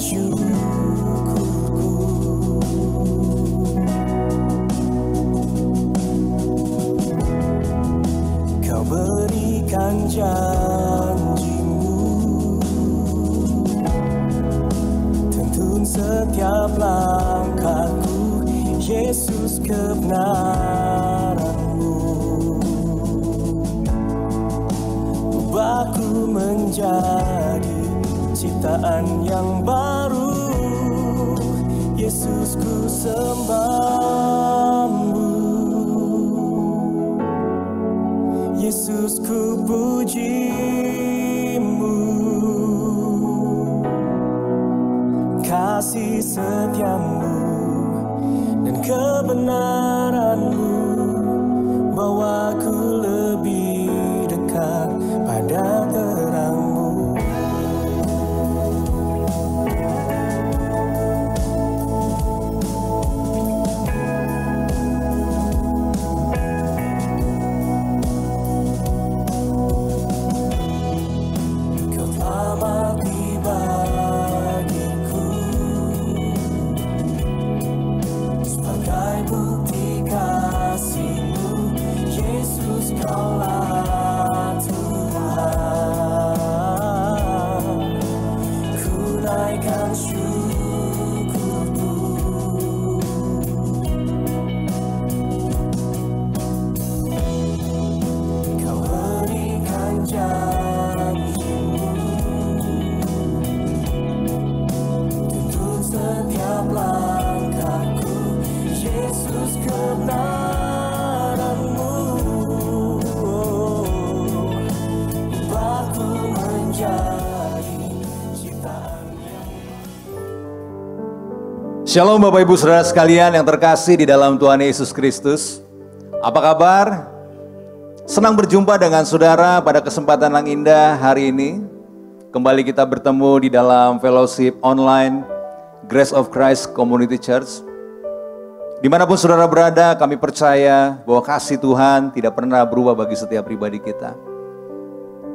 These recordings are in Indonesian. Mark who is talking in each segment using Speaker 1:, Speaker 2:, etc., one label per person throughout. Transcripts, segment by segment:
Speaker 1: syukurku. Kau berikan janjimu, tuntun setiap langkahku, Yesus, kebenaran-Mu. Ubahku menjadi ciptaan yang baru, Yesus, ku sembah-Mu. Yesus, ku puji-Mu. Kasih setia-Mu dan kebenaran-Mu bawaku lebih dekat pada terang-Mu. Kau telah mati bagiku sebagai bukti kasih-Mu, Yesus, Kaulah Tuhan. Ku naikkan syukurku. Kau berikan janji-Mu, tuntun setiap langkahku, Yesus, kebenaran-Mu. Ubahku menjadi ciptaan yang...
Speaker 2: Shalom Bapak Ibu Saudara sekalian yang terkasih di dalam Tuhan Yesus Kristus. Apa kabar? Senang berjumpa dengan saudara pada kesempatan yang indah hari ini. Kembali kita bertemu di dalam fellowship online Grace of Christ Community Church. Dimanapun saudara berada, kami percaya bahwa kasih Tuhan tidak pernah berubah bagi setiap pribadi kita.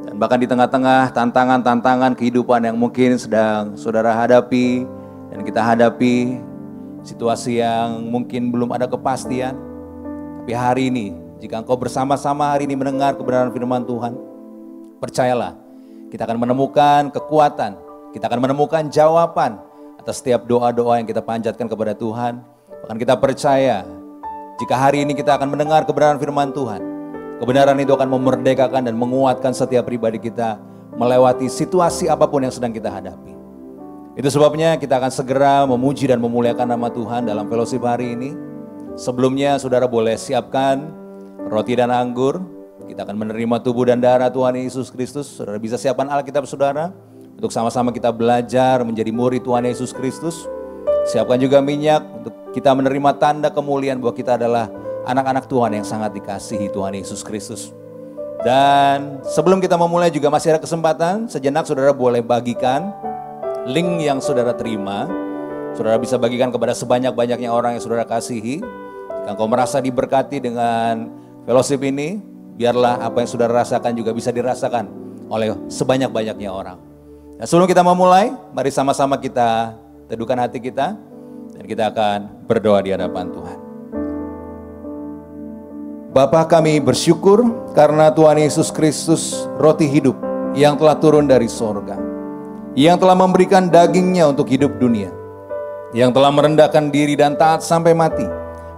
Speaker 2: Dan bahkan di tengah-tengah tantangan-tantangan kehidupan yang mungkin sedang saudara hadapi dan kita hadapi, situasi yang mungkin belum ada kepastian. Tapi hari ini, jika engkau bersama-sama hari ini mendengar kebenaran firman Tuhan, percayalah, kita akan menemukan kekuatan, kita akan menemukan jawaban atas setiap doa-doa yang kita panjatkan kepada Tuhan. Bahkan kita percaya, jika hari ini kita akan mendengar kebenaran firman Tuhan, kebenaran itu akan memerdekakan dan menguatkan setiap pribadi kita melewati situasi apapun yang sedang kita hadapi. Itu sebabnya kita akan segera memuji dan memuliakan nama Tuhan dalam fellowship hari ini. Sebelumnya saudara boleh siapkan roti dan anggur. Kita akan menerima tubuh dan darah Tuhan Yesus Kristus. Saudara bisa siapkan Alkitab saudara untuk sama-sama kita belajar menjadi murid Tuhan Yesus Kristus. Siapkan juga minyak untuk kita menerima tanda kemuliaan bahwa kita adalah anak-anak Tuhan yang sangat dikasihi Tuhan Yesus Kristus. Dan sebelum kita memulai juga masih ada kesempatan sejenak saudara boleh bagikan link yang saudara terima. Saudara bisa bagikan kepada sebanyak-banyaknya orang yang saudara kasihi. Jika engkau merasa diberkati dengan fellowship ini, biarlah apa yang saudara rasakan juga bisa dirasakan oleh sebanyak-banyaknya orang. Nah, sebelum kita memulai, mari sama-sama kita teduhkan hati kita dan kita akan berdoa di hadapan Tuhan. Bapa, kami bersyukur karena Tuhan Yesus Kristus roti hidup yang telah turun dari sorga, yang telah memberikan dagingnya untuk hidup dunia, yang telah merendahkan diri dan taat sampai mati,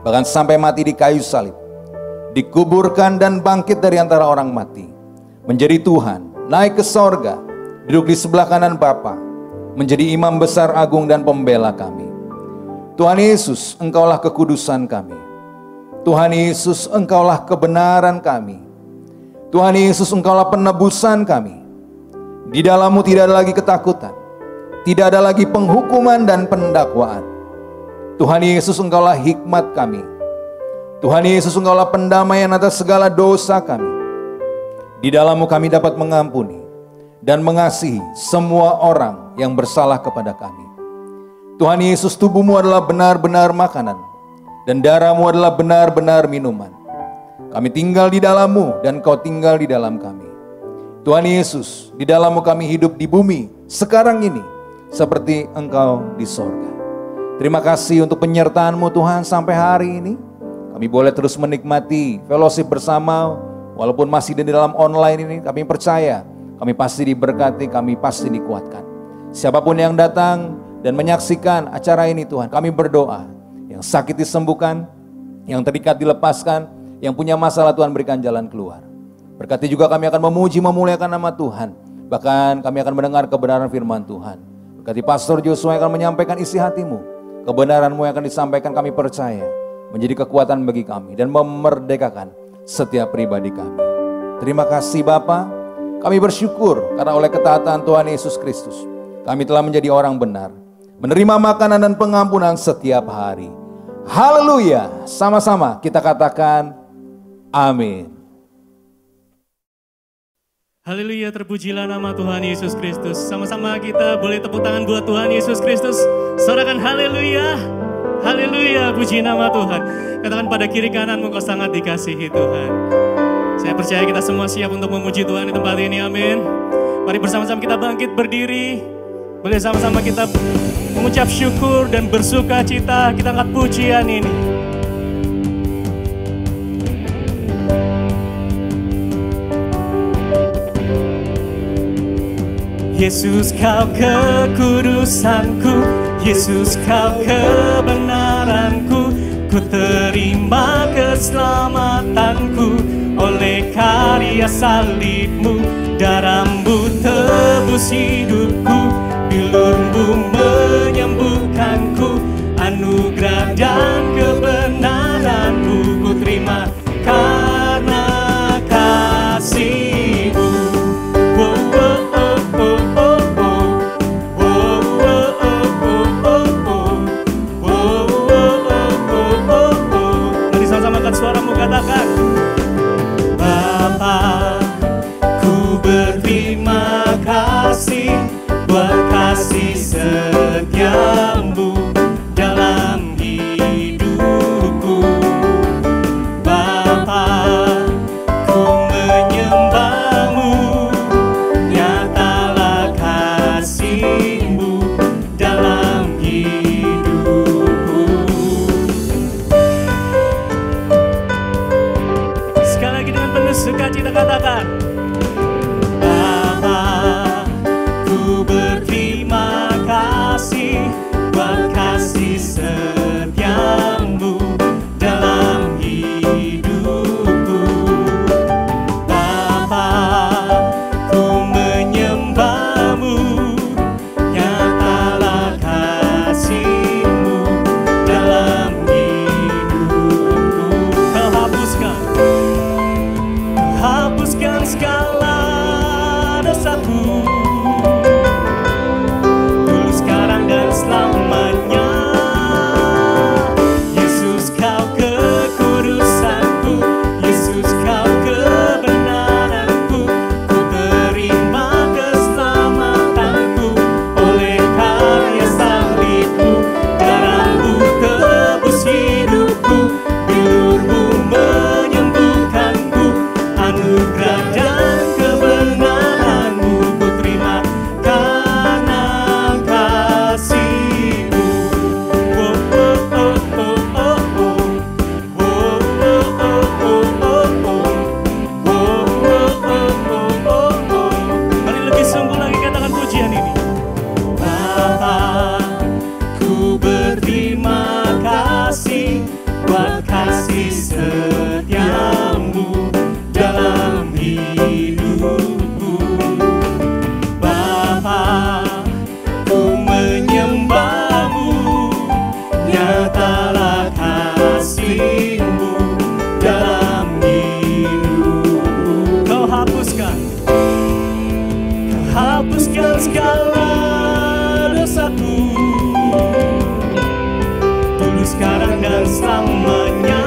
Speaker 2: bahkan sampai mati di kayu salib, dikuburkan dan bangkit dari antara orang mati, menjadi Tuhan, naik ke sorga, duduk di sebelah kanan Bapa, menjadi imam besar agung dan pembela kami. Tuhan Yesus, Engkaulah kekudusan kami. Tuhan Yesus, Engkaulah kebenaran kami. Tuhan Yesus, Engkaulah penebusan kami. Di dalam-Mu tidak ada lagi ketakutan, tidak ada lagi penghukuman dan pendakwaan. Tuhan Yesus, Engkaulah hikmat kami. Tuhan Yesus, Engkaulah pendamaian atas segala dosa kami. Di dalam-Mu kami dapat mengampuni dan mengasihi semua orang yang bersalah kepada kami. Tuhan Yesus, tubuh-Mu adalah benar-benar makanan dan darah-Mu adalah benar-benar minuman. Kami tinggal di dalam-Mu dan Kau tinggal di dalam kami. Tuhan Yesus, di dalam-Mu kami hidup di bumi sekarang ini seperti Engkau di sorga. Terima kasih untuk penyertaan-Mu Tuhan sampai hari ini. Kami boleh terus menikmati fellowship bersama, walaupun masih di dalam online ini, kami percaya kami pasti diberkati, kami pasti dikuatkan. Siapapun yang datang dan menyaksikan acara ini Tuhan, kami berdoa, yang sakit disembuhkan, yang terikat dilepaskan, yang punya masalah Tuhan berikan jalan keluar. Berkati juga kami akan memuji, memuliakan nama Tuhan. Bahkan kami akan mendengar kebenaran firman Tuhan. Berkati Pastor Joshua yang akan menyampaikan isi hati-Mu. Kebenaran-Mu yang akan disampaikan kami percaya menjadi kekuatan bagi kami dan memerdekakan setiap pribadi kami. Terima kasih Bapa. Kami bersyukur karena oleh ketaatan Tuhan Yesus Kristus kami telah menjadi orang benar, menerima makanan dan pengampunan setiap hari. Haleluya. Sama-sama kita katakan amin.
Speaker 3: Haleluya, terpujilah nama Tuhan Yesus Kristus. Sama-sama kita boleh tepuk tangan buat Tuhan Yesus Kristus. Sorakan haleluya. Haleluya, puji nama Tuhan. Katakan pada kiri kananmu, kau sangat dikasihi Tuhan. Saya percaya kita semua siap untuk memuji Tuhan di tempat ini, amin. Mari bersama-sama kita bangkit berdiri. Boleh sama-sama kita mengucap syukur dan bersuka cita. Kita angkat pujian ini. Yesus kau kekudusanku, Yesus kau kebenaranku, ku terima keselamatanku oleh karya salibmu, darahmu tebus hidupku, bilurmu menyembuhkanku, anugerah dan kebenaranmu ku terima karena kasih-Mu. Suaramu katakan, Bapa, ku berterima kasih buat kasih setiamu dalam hidupku. Bapa, ku menyembahmu, nyatalah kasih-Mu dalam hidupku. Sukacita katakan, Bapa, ku berterima kasih buat kasih setiamu dalam hidupku. Bapa, ku menyembahmu, nyatalah kasih-Mu dalam hidupku. Kau hapuskan segala dosaku, dulu sekarang dan selamanya. Yesus kau kekudusanku, Yesus kau kebenaranku, ku terima keselamatanku oleh karya salibmu, darahmu tebus hidupku, bilurmu menyembuhkanku, anugerah dan kebenaranmu ku terima karena kasih-Mu. Mari lebih sungguh lagi katakan pujian ini. Bapa, ku berterima kasih buat kasih setiamu dalam hidupku. Bapa, ku menyembahmu, nyatalah kasih-Mu dalam hidupku. Kau hapuskan segala dosaku, dulu sekarang dan selamanya.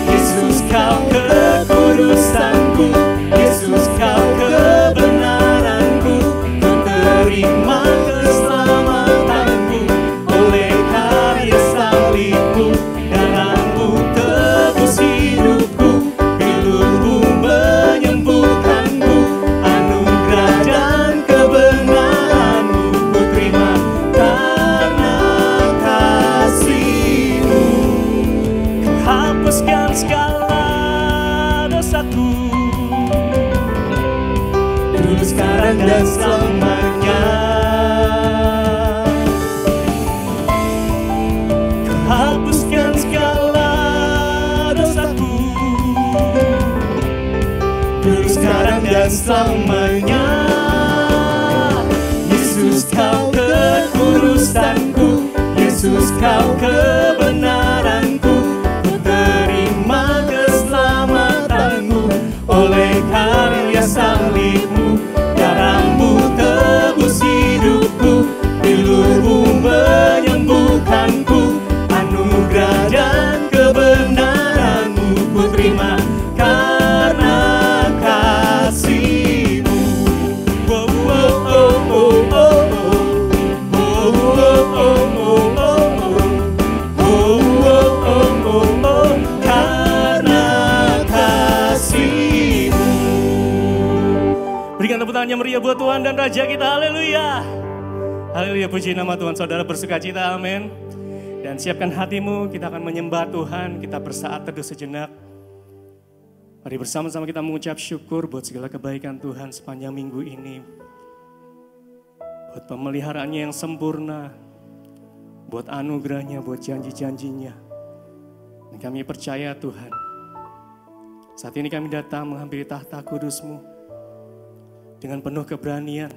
Speaker 3: Yesus kau kekudusanku, Yesus kau kebenaranku, ku terima keselamatanku oleh karya salibmu, darahmu tebus hidupku, bilurmu menyembuhkanku, anugerah dan kebenaran dulu sekarang dan selamanya. Yesus kau kekudusanku, Yesus kau kebenaranku, ku terima keselamatanmu oleh karya salibmu. Darahmu tebus hidupku, pilumu menyembuhkanku, anugerah dan kebenaranmu ku terima karena kasihmu. Oh, oh, oh, oh, oh, oh. Oh, oh, oh, oh, oh, oh. Oh, oh, oh, oh, oh. Karena kasihmu. Berikan tepuk tangan yang meriah buat Tuhan dan Raja kita. Haleluya. Haleluya, puji nama Tuhan. Saudara bersuka cita, amin. Dan siapkan hatimu, kita akan menyembah Tuhan. Kita bersaat teduh sejenak. Mari bersama-sama kita mengucap syukur buat segala kebaikan Tuhan sepanjang minggu ini. Buat pemeliharaannya yang sempurna. Buat anugerahnya, buat janji-janjinya. Dan kami percaya Tuhan. Saat ini kami datang menghampiri tahta kudus-Mu. Dengan penuh keberanian.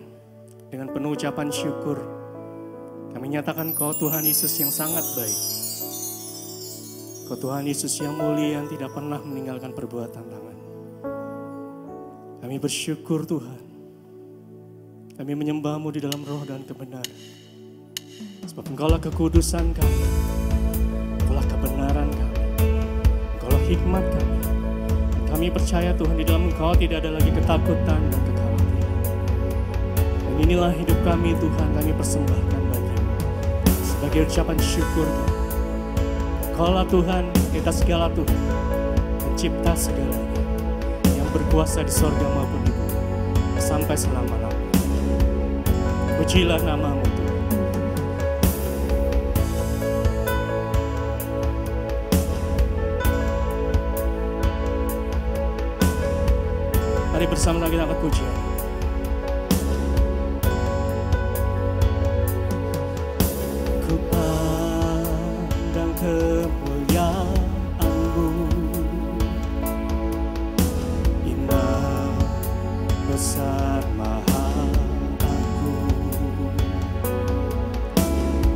Speaker 3: Dengan penuh ucapan syukur. Kami nyatakan Kau Tuhan Yesus yang sangat baik. Kau Tuhan Yesus yang mulia yang tidak pernah meninggalkan perbuatan tangan. Kami bersyukur Tuhan. Kami menyembah-Mu di dalam roh dan kebenaran. Sebab Engkaulah kekudusan kami. Engkaulah kebenaran kami. Engkaulah hikmat kami. Kami percaya Tuhan di dalam Engkau tidak ada lagi ketakutan dan kekhawatiran. Dan inilah hidup kami Tuhan, kami persembahkan bagi-Mu. Sebagai ucapan syukur kami. Engkaulah Tuhan, kita segala Tuhan, pencipta segalanya, yang berkuasa di sorga maupun di bumi, sampai selama-lamanya. Pujilah nama-Mu Tuhan. Mari bersama kita angkat pujian. Ku pandang kemuliaan-Mu, indah besar maha agung.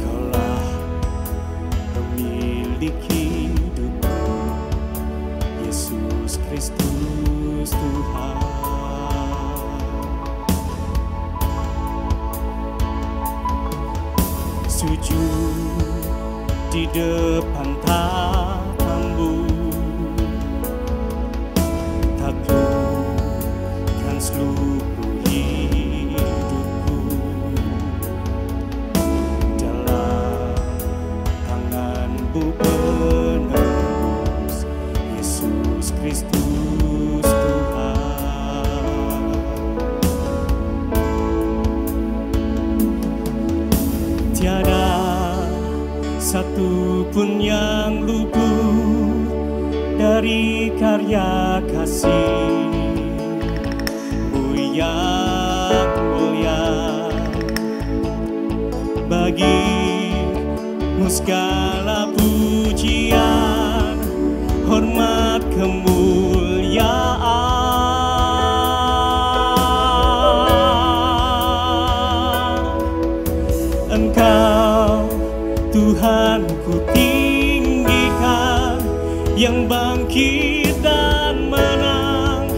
Speaker 3: Kaulah pemilik hidupku, Yesus Kristus Tuhan. Sujud di depan tahta-Mu, taklukkan seluruh hidupku. Dalam tangan-Mu penebus, Yesus Kristus Tuhan. Tiada satu pun yang luput dari karya kasih-Mu yang mulia. Bagi-Mu segala pujian, hormat, kemuliaan. Engkau Tuhan ku tinggikan, yang bangkit dan menang,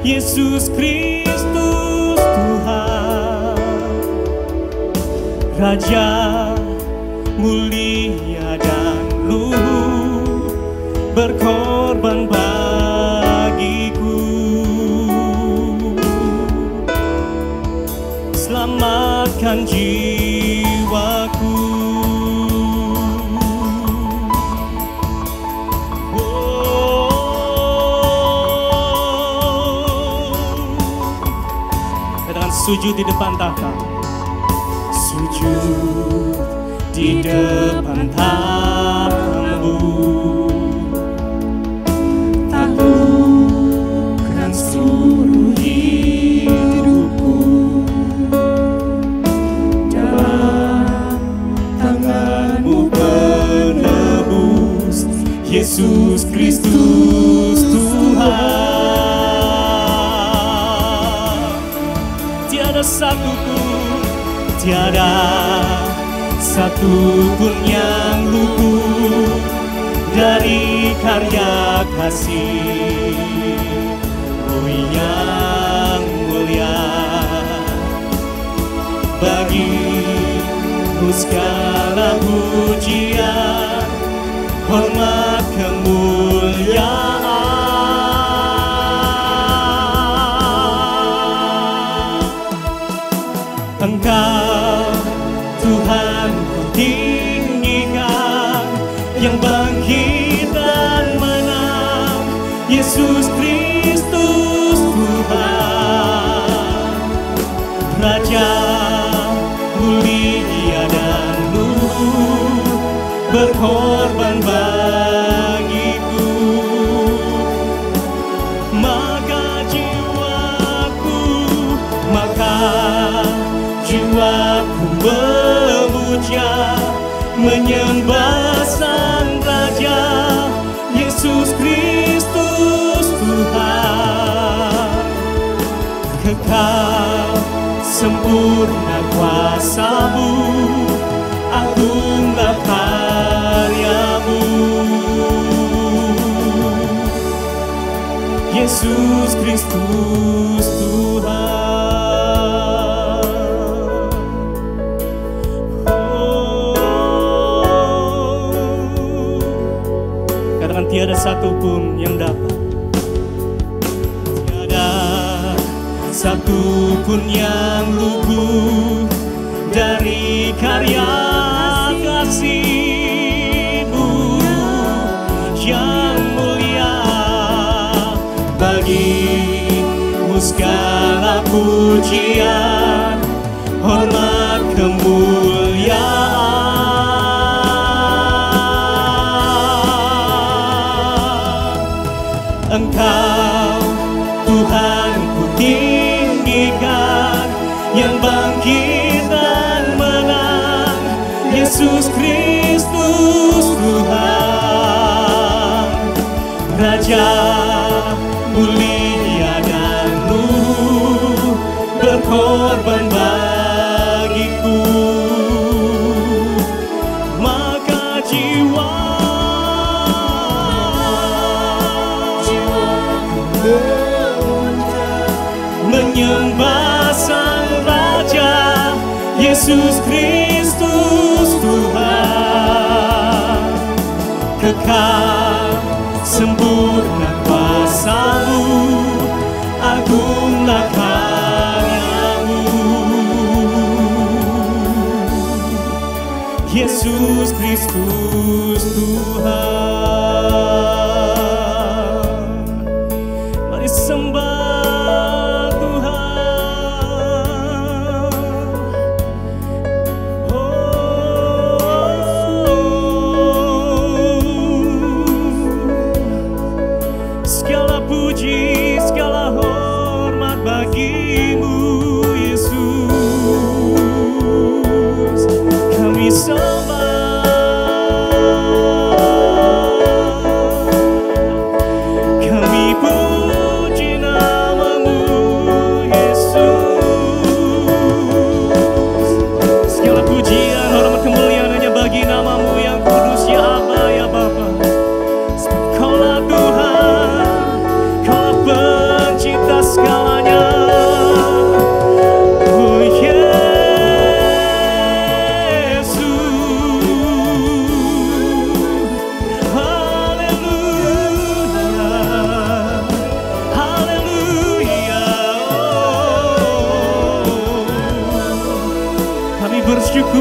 Speaker 3: Yesus Kristus Tuhan. Raja mulia dan luhur, berkorban bagiku. Selamatkan jiwaku. Sujud di depan tahta, sujud di depan tahta-Mu, taklukkan seluruh hidupku. Dalam tangan-Mu penebus, Yesus Kristus Tuhan. tiada satu pun, tiada satu pun yang luput dari karya kasih. Oh yang mulia, bagimu segala pujian, hormat kemuliaan. Engkau Tuhan ku tinggikan, yang bangkit dan menang, Yesus Kristus Tuhan, Raja mulia dan luhur, berkorban bagiku. Maka jiwaku memuja, menyembah Sang Raja, Yesus Kristus Tuhan. Kekal sempurna kuasa-Mu, agunglah karya-Mu. Yesus Kristus Tuhan. Katakan tiada satu pun yang dapat, tiada satu pun yang luput dari karya kasih-Mu yang mulia. Bagimu segala pujian, hormat kemuliaan. Engkau Tuhan ku tinggikan, yang bangkit dan menang, Yesus Kristus Tuhan, Raja mulia dan luhur, berkorban bagiku. Maka menyembah Sang Raja, Yesus Kristus Tuhan. Kekal sempurna kuasa-Mu, agunglah karya-Mu. Yesus Kristus Tuhan. Mari sembah Tuhan. Segala puji, segala hormat bagi-Mu, Yesus. Kami sembah, kami puji nama-Mu, Yesus. Segala pujian, hormat, kemuliaan hanya bagi nama-Mu yang kudus, ya Aba, ya Bapa. Kaulah Tuhan, Kau pencipta segalanya. Oh Yesus, haleluya, haleluya. Kami bersyukur,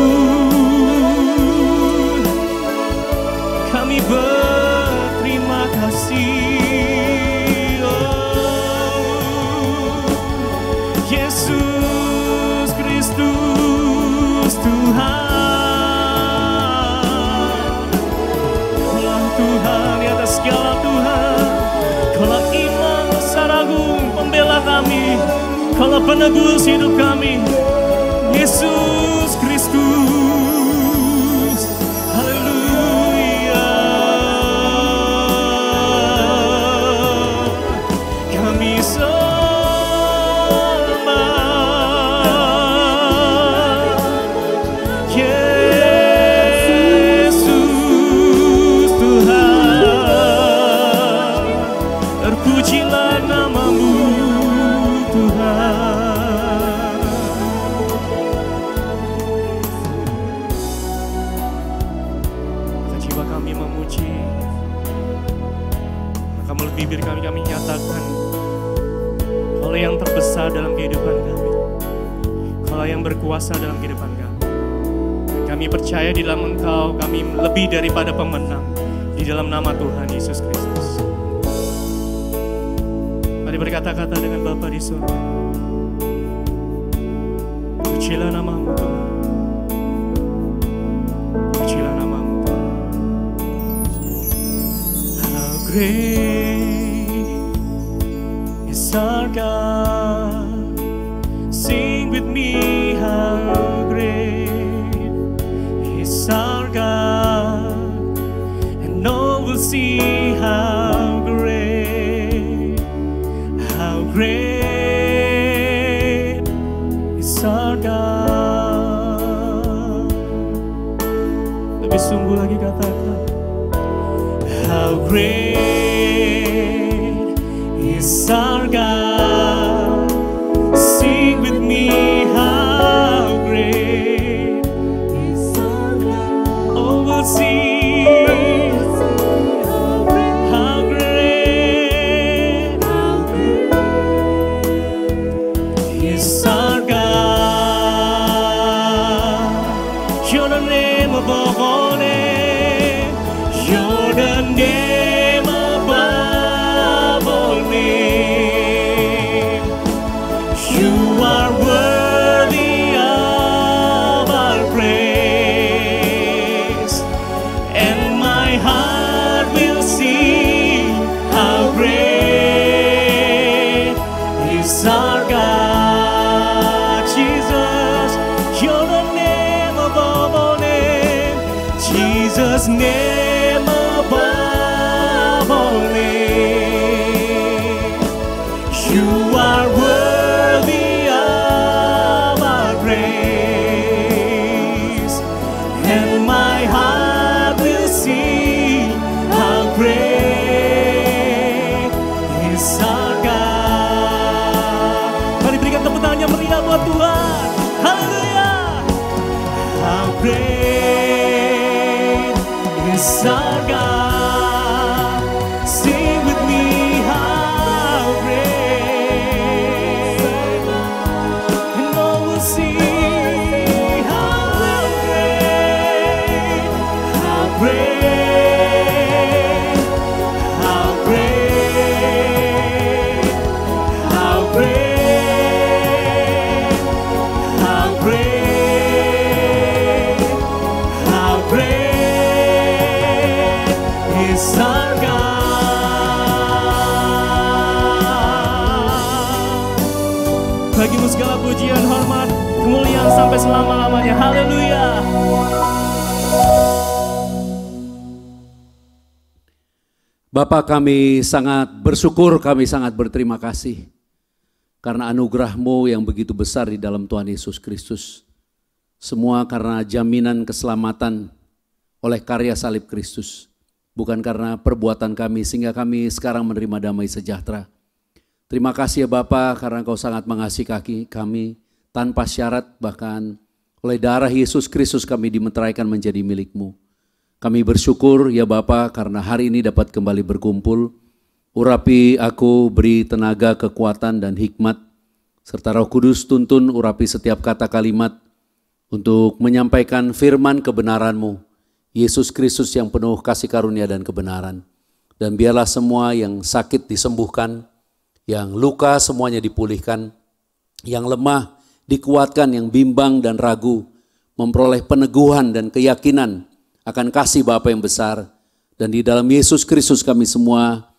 Speaker 3: kami berterima kasih. Oh, Yesus Kristus Tuhan. Kaulah Tuhan di atas segala Tuhan. Kaulah Imam besar agung, pembela kami. Kaulah penebus hidup kami, Yesus Kristus. Haleluya. Kami sembah, berkuasa dalam kehidupan kami. Kau yang berkuasa dalam kehidupan kami. Dan kami percaya di dalam Engkau kami lebih daripada pemenang. Di dalam nama Tuhan Yesus Kristus. Mari berkata-kata dengan Bapa di surga. Pujilah nama-Mu Tuhan. Pujilah nama-Mu Tuhan. How great is our God. Sing with me, how great is our God. And all will see how great is our God. Lebih sungguh lagi katakan, how great is our God. Sing with me, how great is our God. Oh, we'll see. Jesus' name above all name. You are worthy of our praise, and my heart will sing how great is our God. Mari berikan tepuk tangan yang meriah buat Tuhan. Haleluya. How great is our God. Sing with me, how great. And all will see how great, how great, how great, how great, how great, how great is our God. Bagimu segala pujian, hormat, kemuliaan sampai selama-lamanya. Haleluya.
Speaker 4: Bapa, kami sangat bersyukur, kami sangat berterima kasih karena anugerah-Mu yang begitu besar di dalam Tuhan Yesus Kristus. Semua karena jaminan keselamatan oleh karya salib Kristus. Bukan karena perbuatan kami sehingga kami sekarang menerima damai sejahtera. Terima kasih ya Bapa karena Engkau sangat mengasihi kami tanpa syarat, bahkan oleh darah Yesus Kristus kami dimeteraikan menjadi milik-Mu. Kami bersyukur ya Bapa karena hari ini dapat kembali berkumpul. Urapi aku, beri tenaga, kekuatan dan hikmat, serta Roh Kudus tuntun urapi setiap kata kalimat untuk menyampaikan firman kebenaran-Mu. Yesus Kristus yang penuh kasih karunia dan kebenaran. Dan biarlah semua yang sakit disembuhkan, yang luka semuanya dipulihkan, yang lemah dikuatkan, yang bimbang dan ragu memperoleh peneguhan dan keyakinan akan kasih Bapa yang besar. Dan di dalam Yesus Kristus kami semua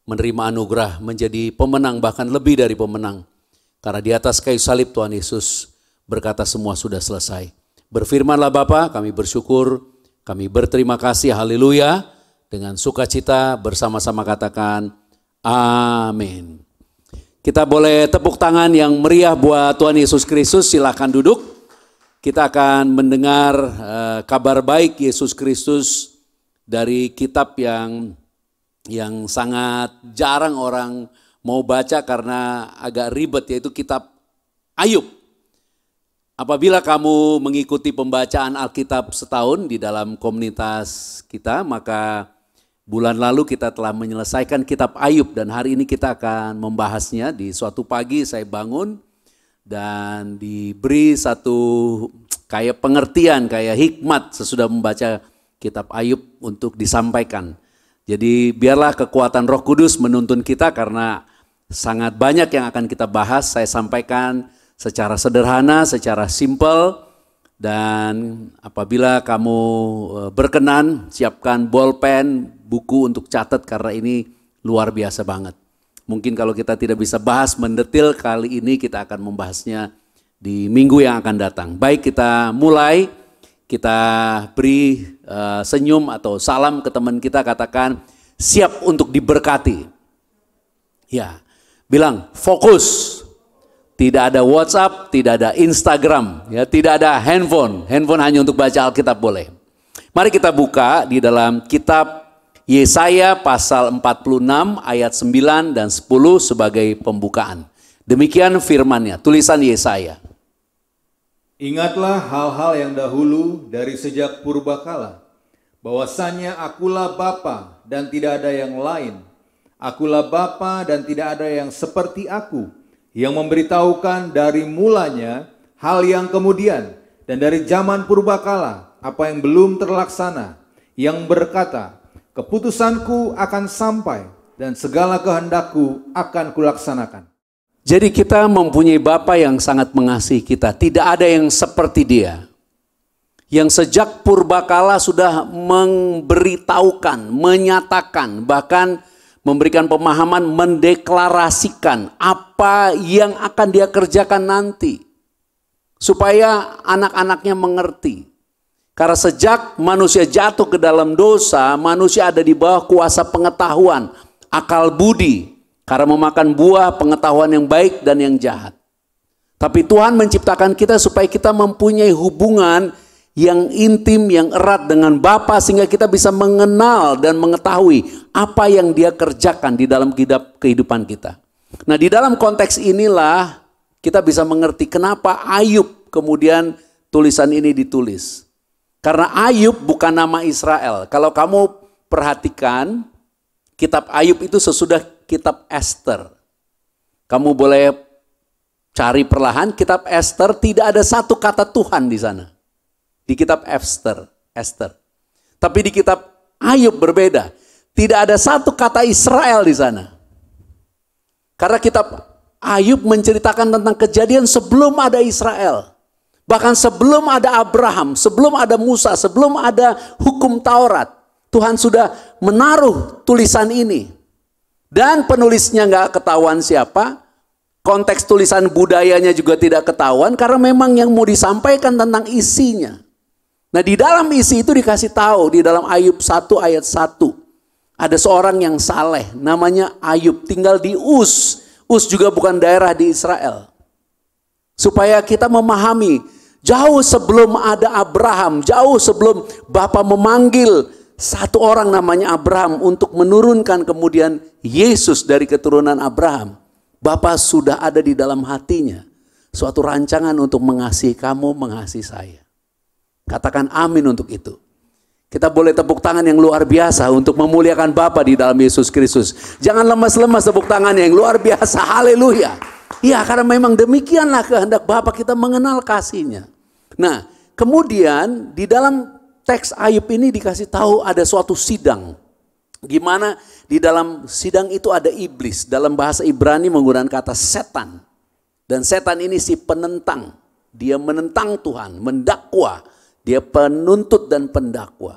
Speaker 4: menerima anugerah menjadi pemenang, bahkan lebih dari pemenang. Karena di atas kayu salib Tuhan Yesus berkata semua sudah selesai. Berfirmanlah Bapa, kami bersyukur, kami berterima kasih, haleluya. Dengan sukacita bersama-sama katakan amin. Kita boleh tepuk tangan yang meriah buat Tuhan Yesus Kristus, silakan duduk. Kita akan mendengar kabar baik Yesus Kristus dari kitab yang sangat jarang orang mau baca karena agak ribet, yaitu kitab Ayub. Apabila kamu mengikuti pembacaan Alkitab setahun di dalam komunitas kita, maka Bulan lalu kita telah menyelesaikan kitab Ayub dan hari ini kita akan membahasnya. Di suatu pagi saya bangun dan diberi satu kayak pengertian, kayak hikmat sesudah membaca kitab Ayub untuk disampaikan. Jadi biarlah kekuatan Roh Kudus menuntun kita karena sangat banyak yang akan kita bahas. Saya sampaikan secara sederhana, secara simpel. Dan apabila kamu berkenan, siapkan bolpen, buku untuk catat karena ini luar biasa banget. Mungkin kalau kita tidak bisa bahas mendetil, kali ini kita akan membahasnya di minggu yang akan datang. Baik, kita mulai, kita beri senyum atau salam ke teman kita, katakan siap untuk diberkati. Ya, bilang fokus. Tidak ada WhatsApp, tidak ada Instagram, ya, tidak ada handphone. Handphone hanya untuk baca Alkitab boleh. Mari kita buka di dalam kitab Yesaya pasal 46 ayat 9 dan 10 sebagai pembukaan. Demikian firman-Nya, tulisan Yesaya.
Speaker 2: Ingatlah hal-hal yang dahulu dari sejak purbakala, bahwasanya akulah Bapa dan tidak ada yang lain. Akulah Bapa dan tidak ada yang seperti aku, yang memberitahukan dari mulanya hal yang kemudian dan dari zaman purbakala apa yang belum terlaksana, yang berkata, keputusanku akan sampai dan segala kehendakku akan kulaksanakan.
Speaker 4: Jadi kita mempunyai Bapa yang sangat mengasihi kita, tidak ada yang seperti Dia. Yang sejak purbakala sudah memberitahukan, menyatakan, bahkan memberikan pemahaman, mendeklarasikan apa yang akan Dia kerjakan nanti. Supaya anak-anaknya mengerti. Karena sejak manusia jatuh ke dalam dosa, manusia ada di bawah kuasa pengetahuan, akal budi. Karena memakan buah pengetahuan yang baik dan yang jahat. Tapi Tuhan menciptakan kita supaya kita mempunyai hubungan yang intim, yang erat dengan Bapa, sehingga kita bisa mengenal dan mengetahui apa yang Dia kerjakan di dalam kehidupan kita. Nah, di dalam konteks inilah kita bisa mengerti kenapa Ayub kemudian tulisan ini ditulis. Karena Ayub bukan nama Israel. Kalau kamu perhatikan, kitab Ayub itu sesudah kitab Esther. Kamu boleh cari perlahan, kitab Esther tidak ada satu kata Tuhan di sana. Di kitab Esther. Tapi di kitab Ayub berbeda. Tidak ada satu kata Israel di sana. Karena kitab Ayub menceritakan tentang kejadian sebelum ada Israel. Bahkan sebelum ada Abraham, sebelum ada Musa, sebelum ada hukum Taurat. Tuhan sudah menaruh tulisan ini. Dan penulisnya nggak ketahuan siapa. Konteks tulisan budayanya juga tidak ketahuan. Karena memang yang mau disampaikan tentang isinya. Nah, di dalam isi itu dikasih tahu di dalam Ayub 1 ayat 1. Ada seorang yang saleh namanya Ayub, tinggal di Uz. Uz juga bukan daerah di Israel. Supaya kita memahami, jauh sebelum ada Abraham, jauh sebelum Bapa memanggil satu orang namanya Abraham untuk menurunkan kemudian Yesus dari keturunan Abraham. Bapa sudah ada di dalam hatinya suatu rancangan untuk mengasihi kamu, mengasihi saya. Katakan amin untuk itu. Kita boleh tepuk tangan yang luar biasa untuk memuliakan Bapa di dalam Yesus Kristus. Jangan lemas-lemas tepuk tangan yang luar biasa. Haleluya. Ya, karena memang demikianlah kehendak Bapa, kita mengenal kasih-Nya. Nah, kemudian di dalam teks Ayub ini dikasih tahu ada suatu sidang. Gimana di dalam sidang itu ada iblis. Dalam bahasa Ibrani menggunakan kata setan. Dan setan ini si penentang. Dia menentang Tuhan, mendakwa. Dia penuntut dan pendakwa.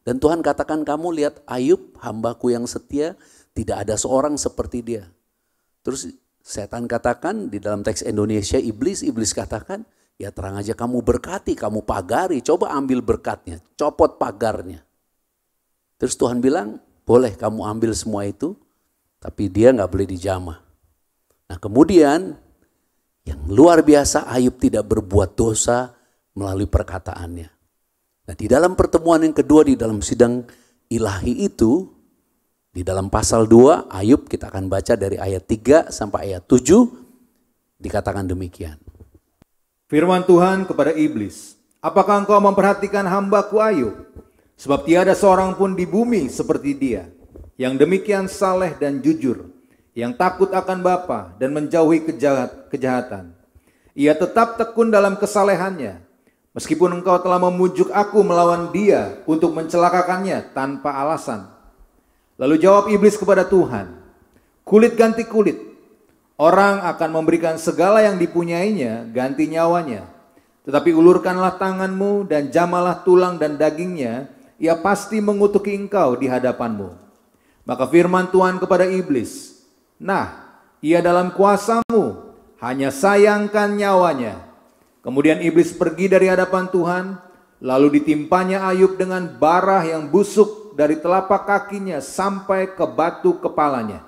Speaker 4: Dan Tuhan katakan, kamu lihat Ayub, hambaku yang setia, tidak ada seorang seperti dia. Terus setan katakan di dalam teks Indonesia, iblis katakan, ya terang aja kamu berkati, kamu pagari, coba ambil berkatnya, copot pagarnya. Terus Tuhan bilang, boleh kamu ambil semua itu, tapi dia nggak boleh dijamah. Nah, kemudian yang luar biasa, Ayub tidak berbuat dosa melalui perkataannya. Nah, di dalam pertemuan yang kedua di dalam sidang ilahi itu, di dalam pasal 2 Ayub kita akan baca dari ayat 3 sampai ayat 7, dikatakan demikian.
Speaker 2: Firman Tuhan kepada iblis, apakah engkau memperhatikan hambaku Ayub? Sebab tiada seorang pun di bumi seperti dia, yang demikian saleh dan jujur, yang takut akan Bapa dan menjauhi kejahatan. Ia tetap tekun dalam kesalehannya, meskipun engkau telah memujuk aku melawan dia untuk mencelakakannya tanpa alasan. Lalu jawab iblis kepada Tuhan, kulit ganti kulit. Orang akan memberikan segala yang dipunyainya ganti nyawanya. Tetapi ulurkanlah tanganmu dan jamalah tulang dan dagingnya, ia pasti mengutuki engkau di hadapanmu. Maka firman Tuhan kepada iblis, nah, ia dalam kuasamu, hanya sayangkan nyawanya. Kemudian iblis pergi dari hadapan Tuhan, lalu ditimpanya Ayub dengan bara yang busuk dari telapak kakinya sampai ke batu kepalanya.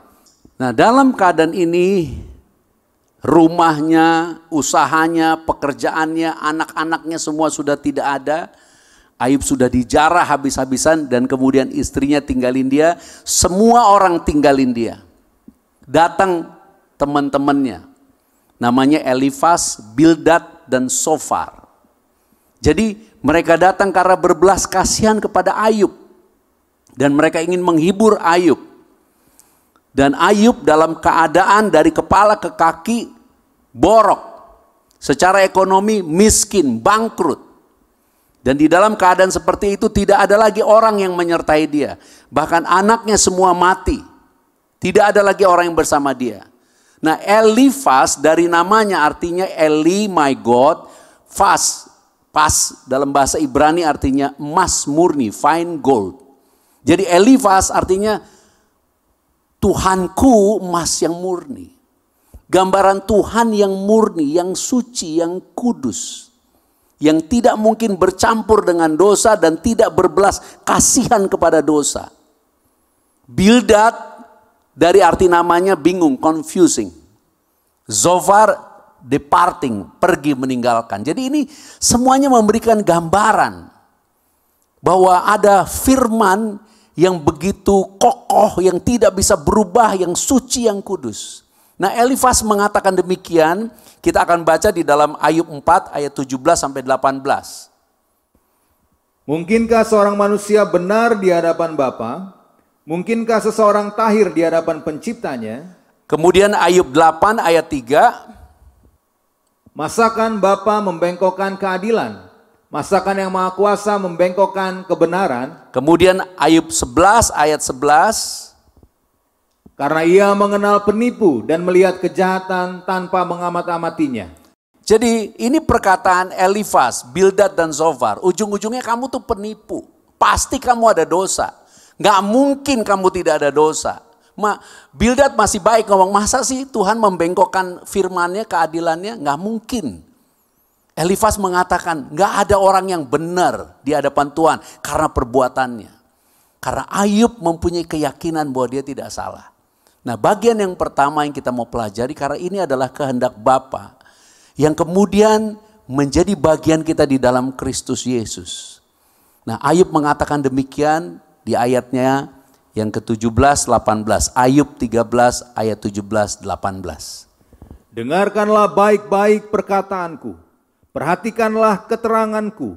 Speaker 4: Nah, dalam keadaan ini, rumahnya, usahanya, pekerjaannya, anak-anaknya semua sudah tidak ada. Ayub sudah dijarah habis-habisan dan kemudian istrinya tinggalin dia. Semua orang tinggalin dia. Datang teman-temannya. Namanya Elifas, Bildad, dan Sofar. Jadi mereka datang karena berbelas kasihan kepada Ayub. Dan mereka ingin menghibur Ayub. Dan Ayub dalam keadaan dari kepala ke kaki borok. Secara ekonomi miskin, bangkrut. Dan di dalam keadaan seperti itu tidak ada lagi orang yang menyertai dia. Bahkan anaknya semua mati. Tidak ada lagi orang yang bersama dia. Nah, Elifas dari namanya artinya Eli my God. Pas dalam bahasa Ibrani artinya emas murni, fine gold. Jadi Elifas artinya Tuhanku emas yang murni. Gambaran Tuhan yang murni, yang suci, yang kudus. Yang tidak mungkin bercampur dengan dosa dan tidak berbelas kasihan kepada dosa. Bildad dari arti namanya bingung, confusing. Zofar departing, pergi meninggalkan. Jadi ini semuanya memberikan gambaran bahwa ada firman yang begitu kokoh, yang tidak bisa berubah, yang suci, yang kudus. Nah, Elifas mengatakan demikian, kita akan baca di dalam Ayub 4 ayat 17 sampai 18.
Speaker 2: Mungkinkah seorang manusia benar di hadapan Bapa? Mungkinkah seseorang tahir di hadapan penciptanya?
Speaker 4: Kemudian Ayub 8 ayat 3.
Speaker 2: Masakan Bapa membengkokkan keadilan? Masakan yang Maha Kuasa membengkokkan kebenaran?
Speaker 4: Kemudian Ayub 11 ayat 11.
Speaker 2: Karena ia mengenal penipu dan melihat kejahatan tanpa mengamat-amatinya.
Speaker 4: Jadi ini perkataan Elifas, Bildad dan Zofar. Ujung-ujungnya kamu tuh penipu. Pasti kamu ada dosa. Gak mungkin kamu tidak ada dosa. Bildad masih baik ngomong, masa sih Tuhan membengkokkan firman-Nya, keadilannya? Gak mungkin. Elifas mengatakan gak ada orang yang benar di hadapan Tuhan karena perbuatannya. Karena Ayub mempunyai keyakinan bahwa dia tidak salah. Nah, bagian yang pertama yang kita mau pelajari karena ini adalah kehendak Bapa yang kemudian menjadi bagian kita di dalam Kristus Yesus. Nah, Ayub mengatakan demikian di ayatnya yang ke-17, 18. Ayub 13 ayat 17, 18.
Speaker 2: Dengarkanlah baik-baik perkataanku, perhatikanlah keteranganku,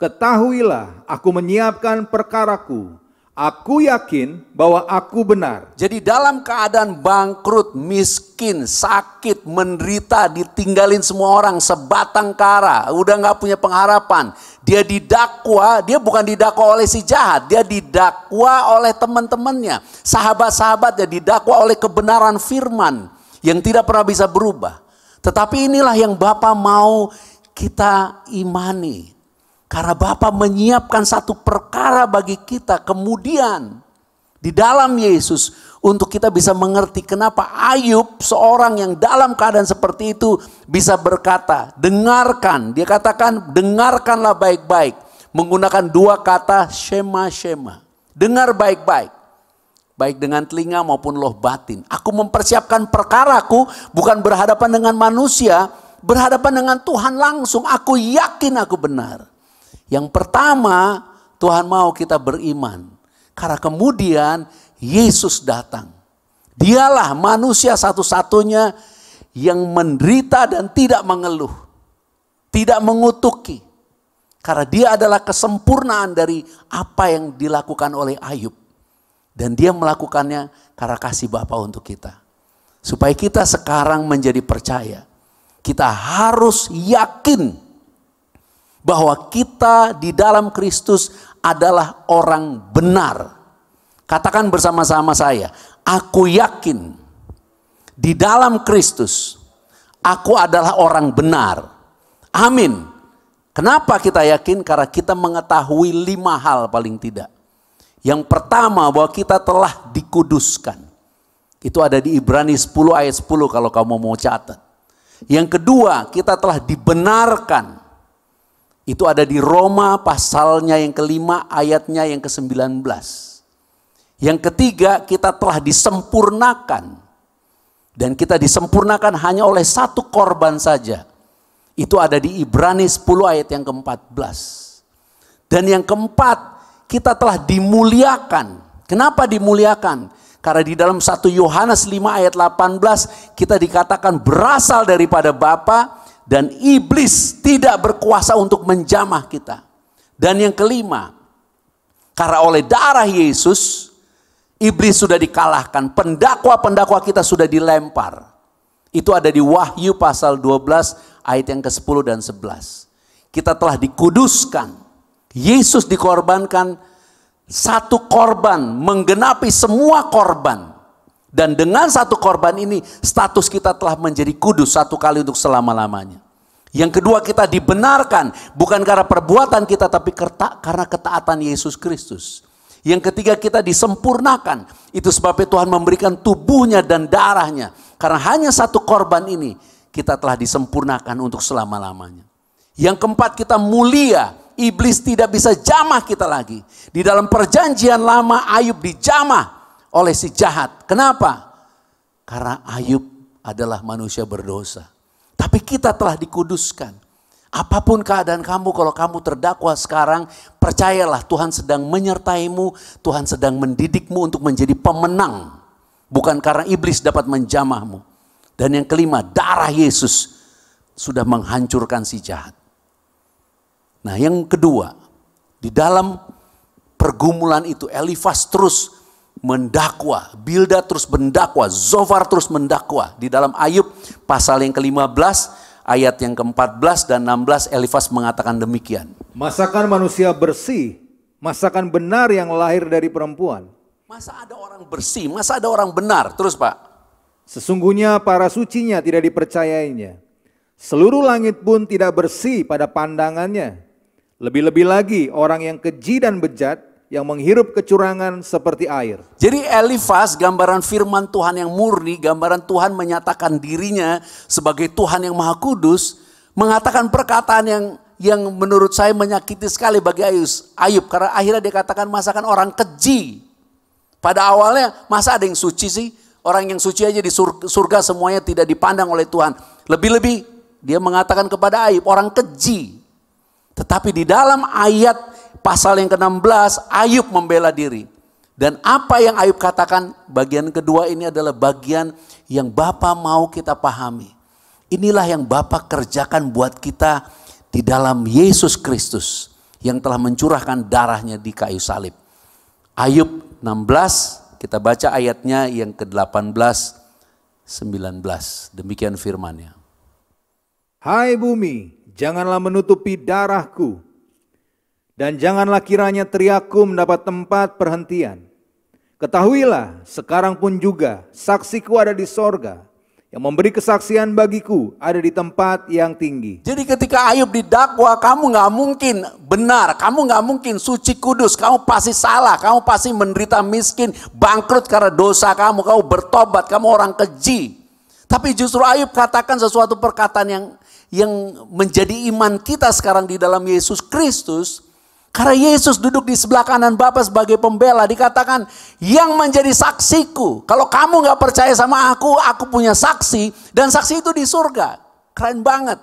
Speaker 2: ketahuilah aku menyiapkan perkaraku, aku yakin bahwa aku benar.
Speaker 4: Jadi dalam keadaan bangkrut, miskin, sakit, menderita, ditinggalin semua orang, sebatang kara, udah gak punya pengharapan. Dia didakwa, dia bukan didakwa oleh si jahat, dia didakwa oleh teman-temannya, sahabat-sahabatnya, didakwa oleh kebenaran firman yang tidak pernah bisa berubah. Tetapi inilah yang Bapa mau kita imani. Karena Bapa menyiapkan satu perkara bagi kita kemudian di dalam Yesus untuk kita bisa mengerti kenapa Ayub seorang yang dalam keadaan seperti itu bisa berkata, dengarkan. Dia katakan dengarkanlah baik-baik. Menggunakan dua kata shema-shema. Dengar baik-baik. Baik dengan telinga maupun loh batin. Aku mempersiapkan perkaraku bukan berhadapan dengan manusia, berhadapan dengan Tuhan langsung. Aku yakin aku benar. Yang pertama, Tuhan mau kita beriman. Karena kemudian Yesus datang. Dialah manusia satu-satunya yang menderita dan tidak mengeluh. Tidak mengutuki. Karena dia adalah kesempurnaan dari apa yang dilakukan oleh Ayub. Dan dia melakukannya karena kasih Bapa untuk kita. Supaya kita sekarang menjadi percaya. Kita harus yakin bahwa kita di dalam Kristus adalah orang benar. Katakan bersama-sama saya, aku yakin di dalam Kristus aku adalah orang benar. Amin. Kenapa kita yakin? Karena kita mengetahui 5 hal paling tidak. Yang pertama, bahwa kita telah dikuduskan. Itu ada di Ibrani 10 ayat 10 kalau kamu mau catat. Yang kedua, kita telah dibenarkan. Itu ada di Roma pasalnya yang kelima ayatnya yang ke-19. Yang ketiga, kita telah disempurnakan. Dan kita disempurnakan hanya oleh satu korban saja. Itu ada di Ibrani 10 ayat yang ke-14. Dan yang keempat, kita telah dimuliakan. Kenapa dimuliakan? Karena di dalam 1 Yohanes 5 ayat 18 kita dikatakan berasal daripada Bapa dan iblis tidak berkuasa untuk menjamah kita. Dan yang kelima, karena oleh darah Yesus iblis sudah dikalahkan, pendakwa-pendakwa kita sudah dilempar. Itu ada di Wahyu pasal 12 ayat yang ke-10 dan 11. Kita telah dikuduskan. Yesus dikorbankan, satu korban menggenapi semua korban. Dan dengan satu korban ini status kita telah menjadi kudus satu kali untuk selama-lamanya. Yang kedua, kita dibenarkan bukan karena perbuatan kita tapi karena ketaatan Yesus Kristus. Yang ketiga, kita disempurnakan. Itu sebabnya Tuhan memberikan tubuhnya dan darahnya. Karena hanya satu korban ini kita telah disempurnakan untuk selama-lamanya. Yang keempat, kita mulia. Iblis tidak bisa jamah kita lagi. Di dalam perjanjian lama Ayub dijamah oleh si jahat. Kenapa? Karena Ayub adalah manusia berdosa. Tapi kita telah dikuduskan. Apapun keadaan kamu, kalau kamu terdakwa sekarang, percayalah Tuhan sedang menyertaimu, Tuhan sedang mendidikmu untuk menjadi pemenang. Bukan karena iblis dapat menjamahmu. Dan yang kelima, darah Yesus sudah menghancurkan si jahat. Nah, yang kedua, di dalam pergumulan itu Elifas terus mendakwa, Bildad terus mendakwa, Zofar terus mendakwa. Di dalam Ayub pasal yang ke-15 ayat yang ke-14 dan 16 Elifas mengatakan demikian.
Speaker 2: Masakan manusia bersih, masakan benar yang lahir dari perempuan.
Speaker 4: Masa ada orang bersih, masa ada orang benar? Terus Pak.
Speaker 2: Sesungguhnya para sucinya tidak dipercayainya. Seluruh langit pun tidak bersih pada pandangannya. Lebih-lebih lagi orang yang keji dan bejat yang menghirup kecurangan seperti air.
Speaker 4: Jadi Elifas gambaran firman Tuhan yang murni, gambaran Tuhan menyatakan dirinya sebagai Tuhan yang Maha Kudus, mengatakan perkataan yang menurut saya menyakiti sekali bagi Ayub. Karena akhirnya dia katakan masakan orang keji. Pada awalnya masa ada yang suci sih? Orang yang suci aja di surga semuanya tidak dipandang oleh Tuhan. Lebih-lebih dia mengatakan kepada Ayub orang keji. Tetapi di dalam ayat pasal yang ke-16 Ayub membela diri. Dan apa yang Ayub katakan bagian kedua ini adalah bagian yang Bapa mau kita pahami. Inilah yang Bapa kerjakan buat kita di dalam Yesus Kristus yang telah mencurahkan darahnya di kayu salib. Ayub 16 kita baca ayatnya yang ke-18 19. Demikian firman-Nya.
Speaker 2: Hai bumi, janganlah menutupi darahku, dan janganlah kiranya teriakku mendapat tempat perhentian. Ketahuilah, sekarang pun juga saksiku ada di sorga, yang memberi kesaksian bagiku ada di tempat yang tinggi.
Speaker 4: Jadi ketika Ayub didakwa, kamu gak mungkin benar, kamu gak mungkin suci kudus, kamu pasti salah, kamu pasti menderita miskin, bangkrut karena dosa kamu bertobat, kamu orang keji. Tapi justru Ayub katakan sesuatu perkataan yang menjadi iman kita sekarang di dalam Yesus Kristus. Karena Yesus duduk di sebelah kanan Bapa sebagai pembela, dikatakan yang menjadi saksiku. Kalau kamu gak percaya sama aku punya saksi, dan saksi itu di surga. Keren banget.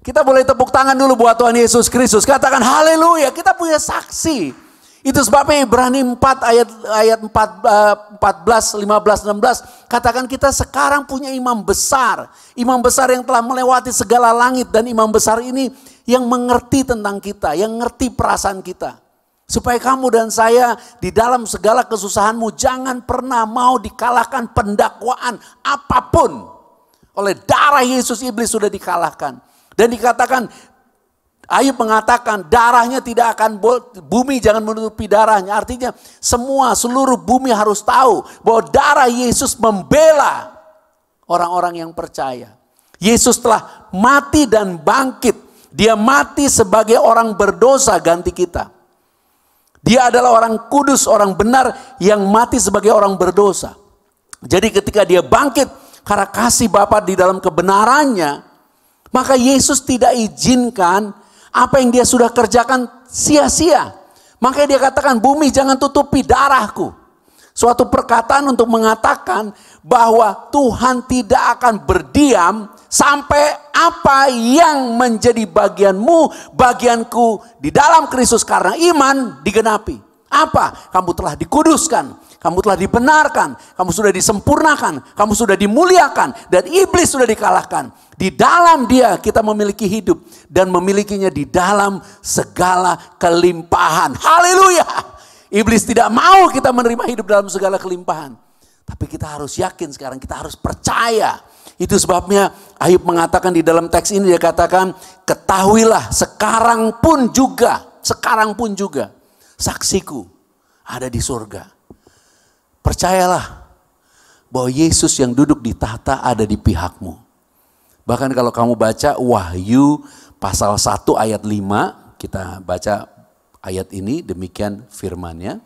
Speaker 4: Kita boleh tepuk tangan dulu buat Tuhan Yesus Kristus. Katakan haleluya, kita punya saksi. Itu sebabnya Ibrani 4 ayat 14, 15, 16 katakan kita sekarang punya imam besar. Imam besar yang telah melewati segala langit, dan imam besar ini yang mengerti tentang kita, yang ngerti perasaan kita. Supaya kamu dan saya di dalam segala kesusahanmu jangan pernah mau dikalahkan pendakwaan apapun. Oleh darah Yesus iblis sudah dikalahkan. Dan dikatakan, Ayub mengatakan darahnya tidak akan, bumi jangan menutupi darahnya. Artinya seluruh bumi harus tahu bahwa darah Yesus membela orang-orang yang percaya. Yesus telah mati dan bangkit. Dia mati sebagai orang berdosa ganti kita. Dia adalah orang kudus, orang benar yang mati sebagai orang berdosa. Jadi ketika dia bangkit karena kasih Bapa di dalam kebenarannya, maka Yesus tidak izinkan apa yang dia sudah kerjakan sia-sia. Makanya dia katakan, bumi jangan tutupi darahku. Suatu perkataan untuk mengatakan bahwa Tuhan tidak akan berdiam sampai apa yang menjadi bagianmu, bagianku di dalam Kristus karena iman digenapi. Apa? Kamu telah dikuduskan, kamu telah dibenarkan, kamu sudah disempurnakan, kamu sudah dimuliakan, dan iblis sudah dikalahkan. Di dalam dia kita memiliki hidup dan memilikinya di dalam segala kelimpahan. Haleluya! Iblis tidak mau kita menerima hidup dalam segala kelimpahan. Tapi kita harus yakin sekarang, kita harus percaya. Itu sebabnya Ayub mengatakan di dalam teks ini, dia katakan, ketahuilah sekarang pun juga saksiku ada di surga. Percayalah bahwa Yesus yang duduk di tahta ada di pihakmu. Bahkan kalau kamu baca Wahyu pasal 1 ayat 5, kita baca ayat ini, demikian firman-Nya.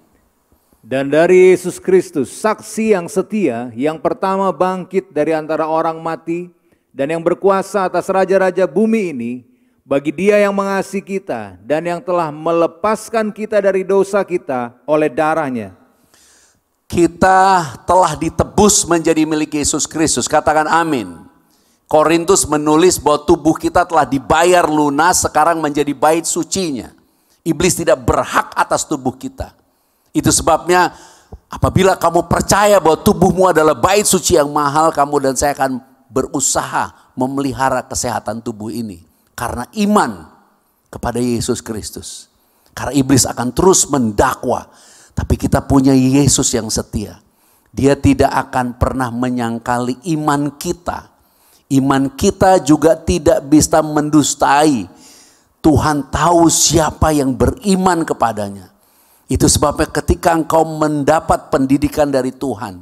Speaker 2: Dan dari Yesus Kristus, saksi yang setia, yang pertama bangkit dari antara orang mati, dan yang berkuasa atas raja-raja bumi ini, bagi Dia yang mengasihi kita, dan yang telah melepaskan kita dari dosa kita oleh darah-Nya.
Speaker 4: Kita telah ditebus menjadi milik Yesus Kristus, katakan amin. Korintus menulis bahwa tubuh kita telah dibayar lunas, sekarang menjadi bait sucinya. Iblis tidak berhak atas tubuh kita. Itu sebabnya apabila kamu percaya bahwa tubuhmu adalah bait suci yang mahal, kamu dan saya akan berusaha memelihara kesehatan tubuh ini. Karena iman kepada Yesus Kristus. Karena iblis akan terus mendakwa. Tapi kita punya Yesus yang setia. Dia tidak akan pernah menyangkali iman kita. Iman kita juga tidak bisa mendustai. Tuhan tahu siapa yang beriman kepadanya. Itu sebabnya ketika engkau mendapat pendidikan dari Tuhan,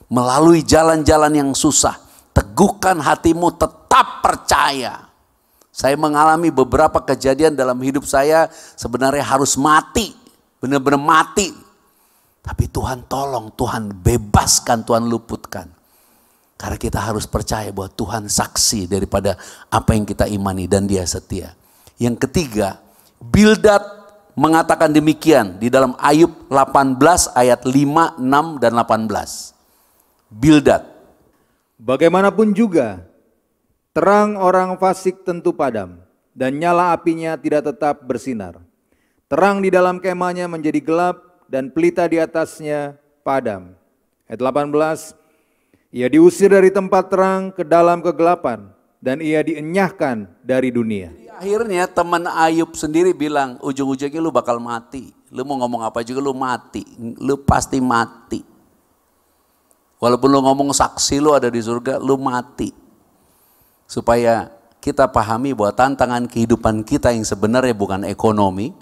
Speaker 4: melalui jalan-jalan yang susah, teguhkan hatimu, tetap percaya. Saya mengalami beberapa kejadian dalam hidup saya, sebenarnya harus mati, benar-benar mati. Tapi Tuhan tolong, Tuhan bebaskan, Tuhan luputkan. Karena kita harus percaya bahwa Tuhan saksi daripada apa yang kita imani dan Dia setia. Yang ketiga, Bildad mengatakan demikian di dalam Ayub 18 ayat 5, 6, dan 18. Bildad.
Speaker 2: Bagaimanapun juga, terang orang fasik tentu padam, dan nyala apinya tidak tetap bersinar. Terang di dalam kemahnya menjadi gelap, dan pelita di atasnya padam. Ayat 18, ia diusir dari tempat terang ke dalam kegelapan, dan ia dienyahkan dari dunia.
Speaker 4: Akhirnya teman Ayub sendiri bilang, ujung-ujungnya lu bakal mati. Lu mau ngomong apa juga lu mati. Lu pasti mati. Walaupun lu ngomong saksi lu ada di surga, lu mati. Supaya kita pahami bahwa tantangan kehidupan kita yang sebenarnya bukan ekonomi,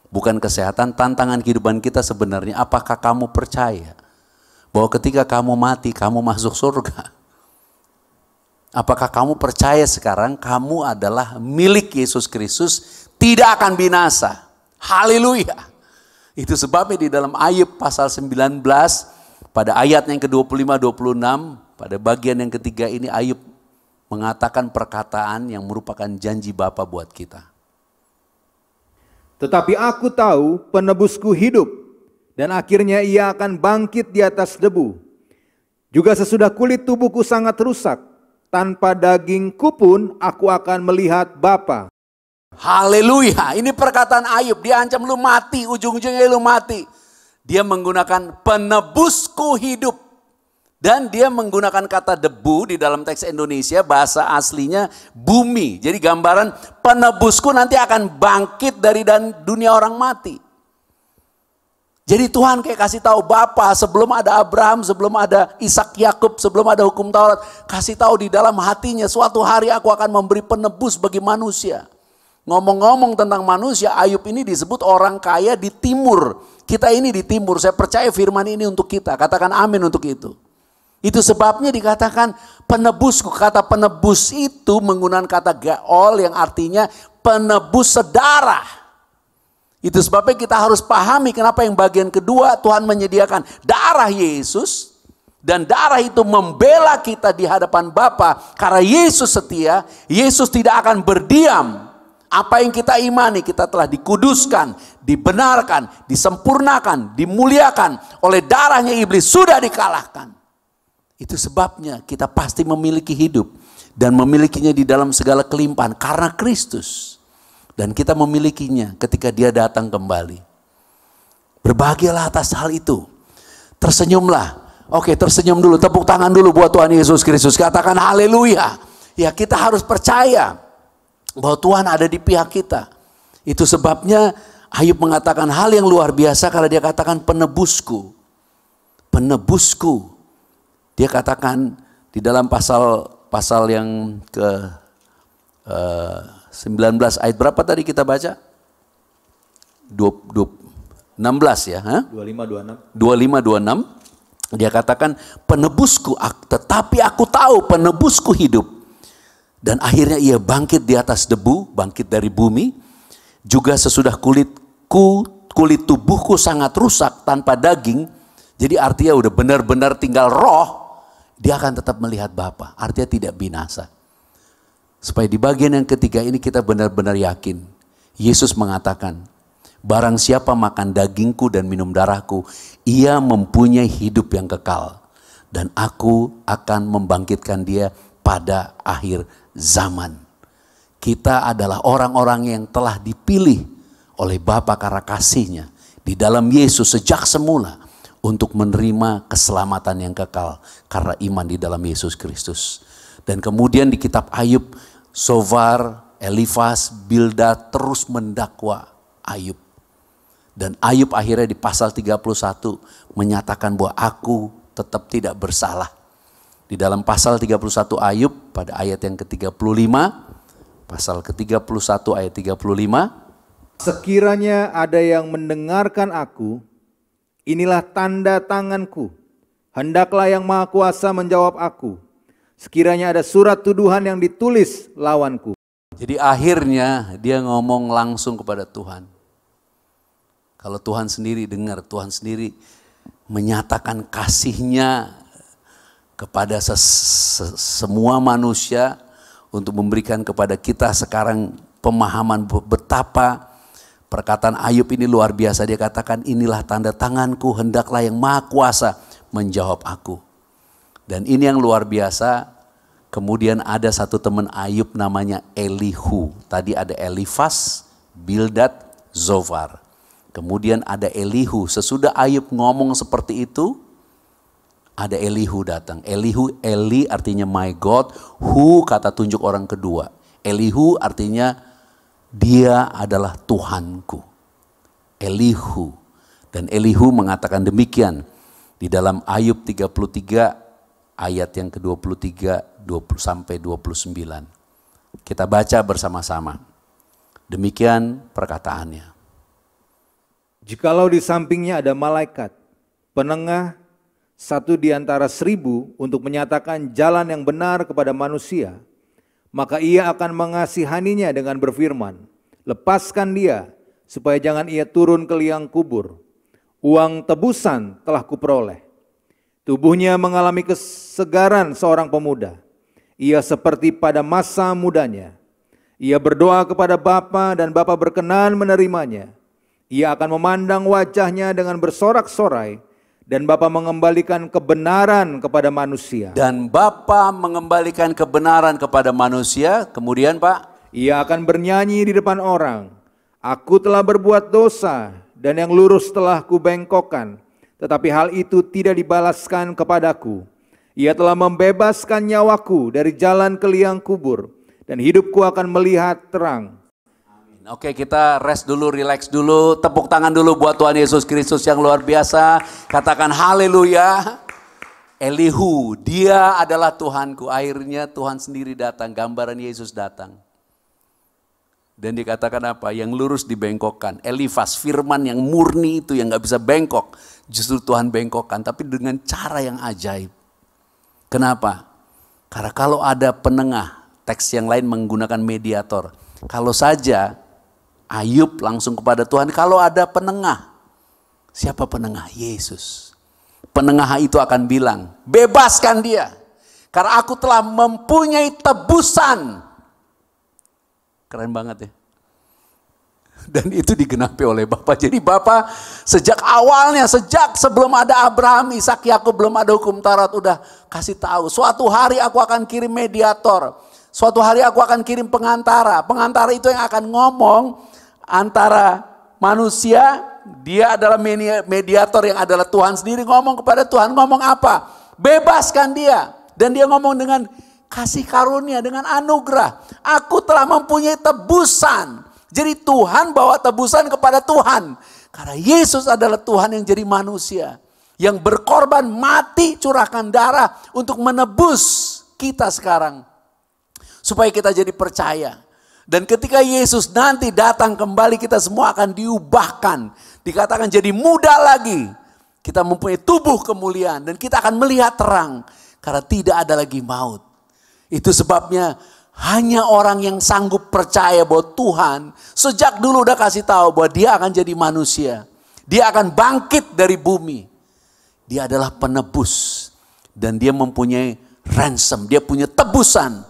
Speaker 4: bukan kesehatan, tantangan kehidupan kita sebenarnya apakah kamu percaya bahwa ketika kamu mati, kamu masuk surga? Apakah kamu percaya sekarang kamu adalah milik Yesus Kristus, tidak akan binasa? Haleluya. Itu sebabnya di dalam Ayub pasal 19, pada ayat yang ke-25-26, pada bagian yang ketiga ini Ayub mengatakan perkataan yang merupakan janji Bapa buat kita.
Speaker 2: Tetapi aku tahu penebusku hidup, dan akhirnya ia akan bangkit di atas debu. Juga sesudah kulit tubuhku sangat rusak, tanpa dagingku pun aku akan melihat Bapa.
Speaker 4: Haleluya, ini perkataan Ayub, dia ancam lu mati, ujung-ujungnya lu mati. Dia menggunakan penebusku hidup. Dan dia menggunakan kata debu di dalam teks Indonesia, bahasa aslinya bumi. Jadi gambaran penebusku nanti akan bangkit dari dunia orang mati. Jadi Tuhan kayak kasih tahu Bapa, sebelum ada Abraham, sebelum ada Ishak, Yakub, sebelum ada hukum Taurat, kasih tahu di dalam hatinya suatu hari aku akan memberi penebus bagi manusia. Ngomong-ngomong tentang manusia, Ayub ini disebut orang kaya di timur. Kita ini di timur, saya percaya firman ini untuk kita. Katakan amin untuk itu. Itu sebabnya dikatakan penebusku. Kata penebus itu menggunakan kata gaol yang artinya penebus sedarah. Itu sebabnya kita harus pahami kenapa yang bagian kedua Tuhan menyediakan darah Yesus. Dan darah itu membela kita di hadapan Bapa. Karena Yesus setia, Yesus tidak akan berdiam. Apa yang kita imani, kita telah dikuduskan, dibenarkan, disempurnakan, dimuliakan. Oleh darahnya iblis sudah dikalahkan. Itu sebabnya kita pasti memiliki hidup. Dan memilikinya di dalam segala kelimpahan karena Kristus. Dan kita memilikinya ketika dia datang kembali. Berbahagialah atas hal itu. Tersenyumlah. Oke, tersenyum dulu. Tepuk tangan dulu buat Tuhan Yesus Kristus. Katakan haleluya. Ya, kita harus percaya bahwa Tuhan ada di pihak kita. Itu sebabnya Ayub mengatakan hal yang luar biasa karena dia katakan penebusku. Penebusku. Dia katakan di dalam pasal yang ke 19 ayat berapa tadi kita baca? 16 ya. 25-26. Dia katakan penebusku, tetapi aku tahu penebusku hidup. Dan akhirnya ia bangkit di atas debu, bangkit dari bumi. Juga sesudah kulit tubuhku sangat rusak tanpa daging. Jadi artinya udah benar-benar tinggal roh. Dia akan tetap melihat Bapa. Artinya tidak binasa. Supaya di bagian yang ketiga ini kita benar-benar yakin. Yesus mengatakan, barang siapa makan dagingku dan minum darahku, ia mempunyai hidup yang kekal. Dan aku akan membangkitkan dia pada akhir zaman. Kita adalah orang-orang yang telah dipilih oleh Bapa karena kasih-Nya di dalam Yesus sejak semula untuk menerima keselamatan yang kekal karena iman di dalam Yesus Kristus. Dan kemudian di kitab Ayub, Zophar, Elifas, Bildad terus mendakwa Ayub. Dan Ayub akhirnya di pasal 31 menyatakan bahwa aku tetap tidak bersalah. Di dalam pasal 31 Ayub pada ayat yang ke-35, pasal ke-31 ayat 35.
Speaker 2: Sekiranya ada yang mendengarkan aku, inilah tanda tanganku. Hendaklah yang Maha Kuasa menjawab aku. Sekiranya ada surat tuduhan yang ditulis lawanku.
Speaker 4: Jadi akhirnya dia ngomong langsung kepada Tuhan. Kalau Tuhan sendiri dengar, Tuhan sendiri menyatakan kasih-Nya kepada semua manusia untuk memberikan kepada kita sekarang pemahaman betapa perkataan Ayub ini luar biasa. Dia katakan inilah tanda tanganku, hendaklah yang Maha Kuasa menjawab aku. Dan ini yang luar biasa, kemudian ada satu teman Ayub namanya Elihu. Tadi ada Elifas, Bildad, Zophar. Kemudian ada Elihu. Sesudah Ayub ngomong seperti itu, ada Elihu datang. Elihu, Eli artinya my God, Hu kata tunjuk orang kedua. Elihu artinya dia adalah Tuhanku. Elihu. Dan Elihu mengatakan demikian di dalam Ayub 33 ayat yang ke-23 sampai 29. Kita baca bersama-sama. Demikian perkataannya.
Speaker 2: Jikalau di sampingnya ada malaikat, penengah satu di antara 1000 untuk menyatakan jalan yang benar kepada manusia, maka ia akan mengasihaninya dengan berfirman, lepaskan dia supaya jangan ia turun ke liang kubur. Uang tebusan telah kuperoleh. Tubuhnya mengalami kesegaran seorang pemuda. Ia seperti pada masa mudanya. Ia berdoa kepada Bapa dan Bapa berkenan menerimanya. Ia akan memandang wajahnya dengan bersorak-sorai dan Bapa mengembalikan kebenaran kepada manusia.
Speaker 4: Dan Bapa mengembalikan kebenaran kepada manusia. Kemudian Pak,
Speaker 2: ia akan bernyanyi di depan orang. Aku telah berbuat dosa dan yang lurus telah kubengkokkan. Tetapi hal itu tidak dibalaskan kepadaku. Ia telah membebaskan nyawaku dari jalan ke liang kubur, dan hidupku akan melihat terang.
Speaker 4: Oke, kita rest dulu, relax dulu, tepuk tangan dulu buat Tuhan Yesus Kristus yang luar biasa. Katakan haleluya. Elihu, dia adalah Tuhanku. Akhirnya Tuhan sendiri datang, gambaran Yesus datang. Dan dikatakan apa? Yang lurus dibengkokkan. Elifas, firman yang murni itu yang gak bisa bengkok. Justru Tuhan bengkokkan, tapi dengan cara yang ajaib. Kenapa? Karena kalau ada penengah, teks yang lain menggunakan mediator. Kalau saja Ayub langsung kepada Tuhan, kalau ada penengah. Siapa penengah? Yesus. Penengah itu akan bilang, bebaskan dia. Karena aku telah mempunyai tebusan. Keren banget ya. Dan itu digenapi oleh Bapa. Jadi Bapa sejak awalnya, sejak sebelum ada Abraham, Ishak, Yakub, belum ada hukum Taurat, udah kasih tahu. Suatu hari aku akan kirim mediator. Suatu hari aku akan kirim pengantara. Pengantara itu yang akan ngomong antara manusia, dia adalah mediator yang adalah Tuhan sendiri, ngomong kepada Tuhan, ngomong apa? Bebaskan dia. Dan dia ngomong dengan kasih karunia, dengan anugerah. Aku telah mempunyai tebusan. Jadi Tuhan bawa tebusan kepada Tuhan. Karena Yesus adalah Tuhan yang jadi manusia. Yang berkorban, mati, curahkan darah untuk menebus kita sekarang. Supaya kita jadi percaya. Dan ketika Yesus nanti datang kembali, kita semua akan diubahkan. Dikatakan jadi muda lagi. Kita mempunyai tubuh kemuliaan. Dan kita akan melihat terang. Karena tidak ada lagi maut. Itu sebabnya hanya orang yang sanggup percaya bahwa Tuhan sejak dulu udah kasih tahu bahwa dia akan jadi manusia. Dia akan bangkit dari bumi. Dia adalah penebus. Dan dia mempunyai ransom. Dia punya tebusan.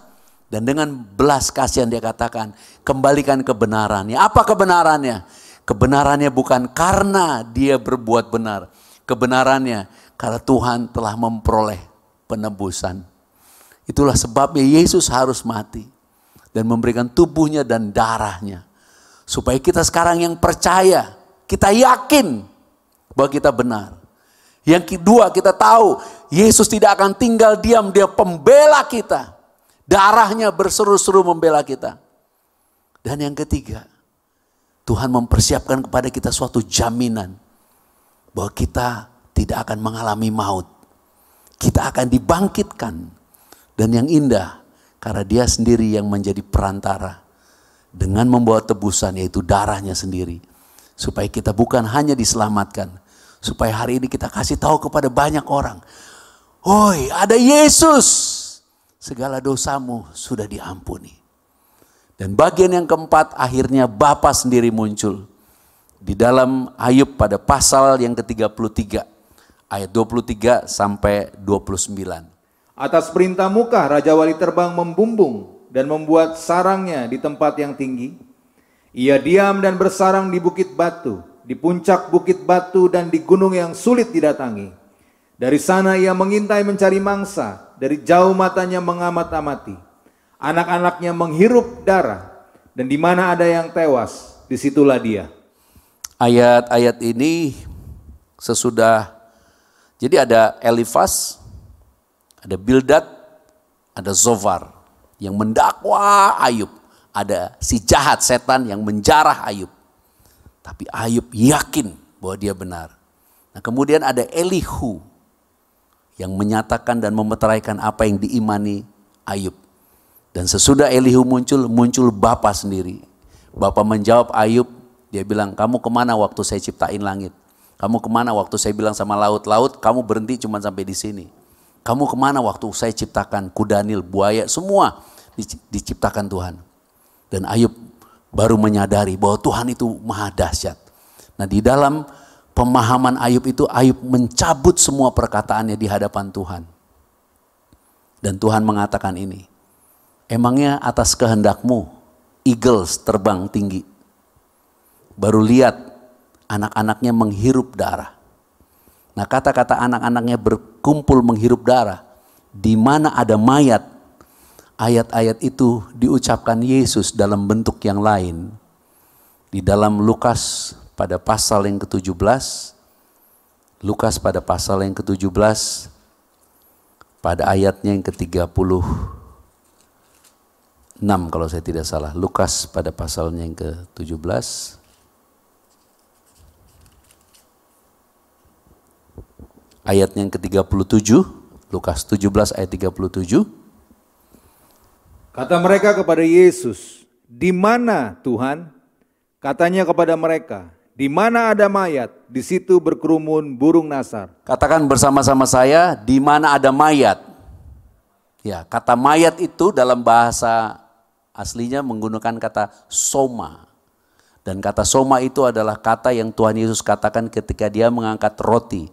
Speaker 4: Dan dengan belas kasihan dia katakan, kembalikan kebenarannya. Apa kebenarannya? Kebenarannya bukan karena dia berbuat benar. Kebenarannya karena Tuhan telah memperoleh penebusan. Itulah sebabnya Yesus harus mati. Dan memberikan tubuhnya dan darahnya. Supaya kita sekarang yang percaya, kita yakin bahwa kita benar. Yang kedua, kita tahu Yesus tidak akan tinggal diam, dia pembela kita. Darahnya berseru-seru membela kita. Dan yang ketiga, Tuhan mempersiapkan kepada kita suatu jaminan bahwa kita tidak akan mengalami maut. Kita akan dibangkitkan. Dan yang indah, karena dia sendiri yang menjadi perantara. Dengan membawa tebusan, yaitu darahnya sendiri. Supaya kita bukan hanya diselamatkan. Supaya hari ini kita kasih tahu kepada banyak orang. Oi, ada Yesus. Segala dosamu sudah diampuni. Dan bagian yang keempat, akhirnya Bapa sendiri muncul. Di dalam Ayub pada pasal yang ke-33. Ayat 23 sampai 29.
Speaker 2: Atas perintah Mukah, Raja Wali terbang membumbung dan membuat sarangnya di tempat yang tinggi. Ia diam dan bersarang di bukit batu, di puncak bukit batu dan di gunung yang sulit didatangi. Dari sana ia mengintai mencari mangsa, dari jauh matanya mengamat-amati. Anak-anaknya menghirup darah, dan di mana ada yang tewas, disitulah dia.
Speaker 4: Ayat-ayat ini sesudah, jadi ada Elifas, ada Bildad, ada Zofar yang mendakwa Ayub. Ada si jahat setan yang menjarah Ayub. Tapi Ayub yakin bahwa dia benar. Nah, kemudian ada Elihu yang menyatakan dan memeteraikan apa yang diimani Ayub. Dan sesudah Elihu muncul Bapa sendiri. Bapa menjawab Ayub, dia bilang, kamu kemana waktu saya ciptain langit? Kamu kemana waktu saya bilang sama laut-laut, kamu berhenti cuma sampai di sini. Kamu kemana waktu saya ciptakan kuda Nil, buaya, semua diciptakan Tuhan. Dan Ayub baru menyadari bahwa Tuhan itu maha dahsyat. Nah, di dalam pemahaman Ayub itu, Ayub mencabut semua perkataannya di hadapan Tuhan. Dan Tuhan mengatakan ini, emangnya atas kehendakmu eagles terbang tinggi, baru lihat anak-anaknya menghirup darah. Nah, kata-kata anak-anaknya berkumpul menghirup darah, di mana ada mayat, ayat-ayat itu diucapkan Yesus dalam bentuk yang lain. Di dalam Lukas pada pasal yang ke-17, Lukas pada pasal yang ke-17, pada ayatnya yang ke-36 kalau saya tidak salah. Lukas pada pasalnya yang ke-17. Ayatnya yang ke-37, Lukas 17 ayat 37.
Speaker 2: Kata mereka kepada Yesus, "Di mana Tuhan?" Katanya kepada mereka, "Di mana ada mayat, di situ berkerumun burung nasar."
Speaker 4: Katakan bersama-sama saya, di mana ada mayat. Ya, kata mayat itu dalam bahasa aslinya menggunakan kata soma. Dan kata soma itu adalah kata yang Tuhan Yesus katakan ketika dia mengangkat roti.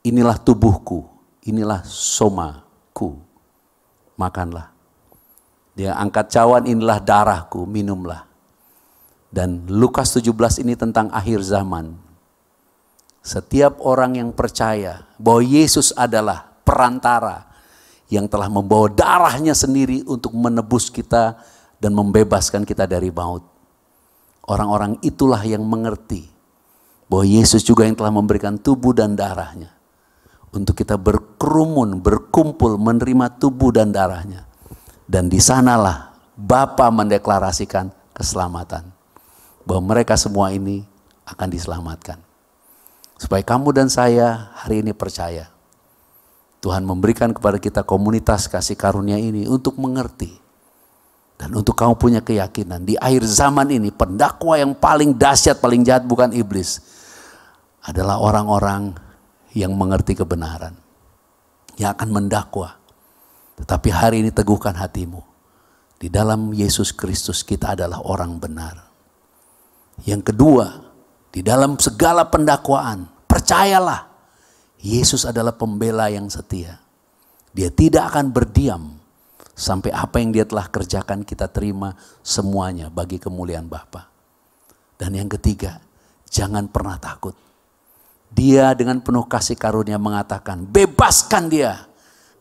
Speaker 4: Inilah tubuhku, inilah somaku, makanlah. Dia angkat cawan, inilah darahku, minumlah. Dan Lukas 17 ini tentang akhir zaman. Setiap orang yang percaya bahwa Yesus adalah perantara yang telah membawa darahnya sendiri untuk menebus kita dan membebaskan kita dari maut. Orang-orang itulah yang mengerti bahwa Yesus juga yang telah memberikan tubuh dan darahnya untuk kita berkerumun, berkumpul, menerima tubuh dan darahnya. Dan di sanalah Bapa mendeklarasikan keselamatan. Bahwa mereka semua ini akan diselamatkan. Supaya kamu dan saya hari ini percaya. Tuhan memberikan kepada kita komunitas kasih karunia ini untuk mengerti. Dan untuk kamu punya keyakinan. Di akhir zaman ini pendakwa yang paling dahsyat, paling jahat bukan iblis. Adalah orang-orang yang mengerti kebenaran. Yang akan mendakwa. Tetapi hari ini teguhkan hatimu. Di dalam Yesus Kristus kita adalah orang benar. Yang kedua, di dalam segala pendakwaan, percayalah Yesus adalah pembela yang setia. Dia tidak akan berdiam sampai apa yang dia telah kerjakan kita terima semuanya bagi kemuliaan Bapa. Dan yang ketiga, jangan pernah takut. Dia dengan penuh kasih karunia mengatakan, bebaskan dia.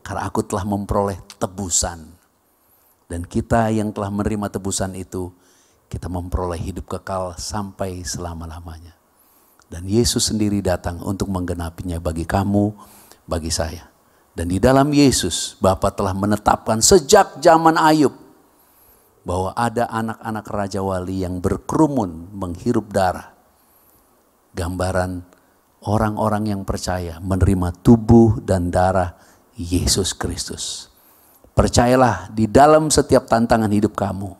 Speaker 4: Karena aku telah memperoleh tebusan. Dan kita yang telah menerima tebusan itu, kita memperoleh hidup kekal sampai selama-lamanya. Dan Yesus sendiri datang untuk menggenapinya bagi kamu, bagi saya. Dan di dalam Yesus, Bapa telah menetapkan sejak zaman Ayub, bahwa ada anak-anak Raja Wali yang berkerumun menghirup darah. Gambaran orang-orang yang percaya menerima tubuh dan darah Yesus Kristus. Percayalah di dalam setiap tantangan hidup kamu,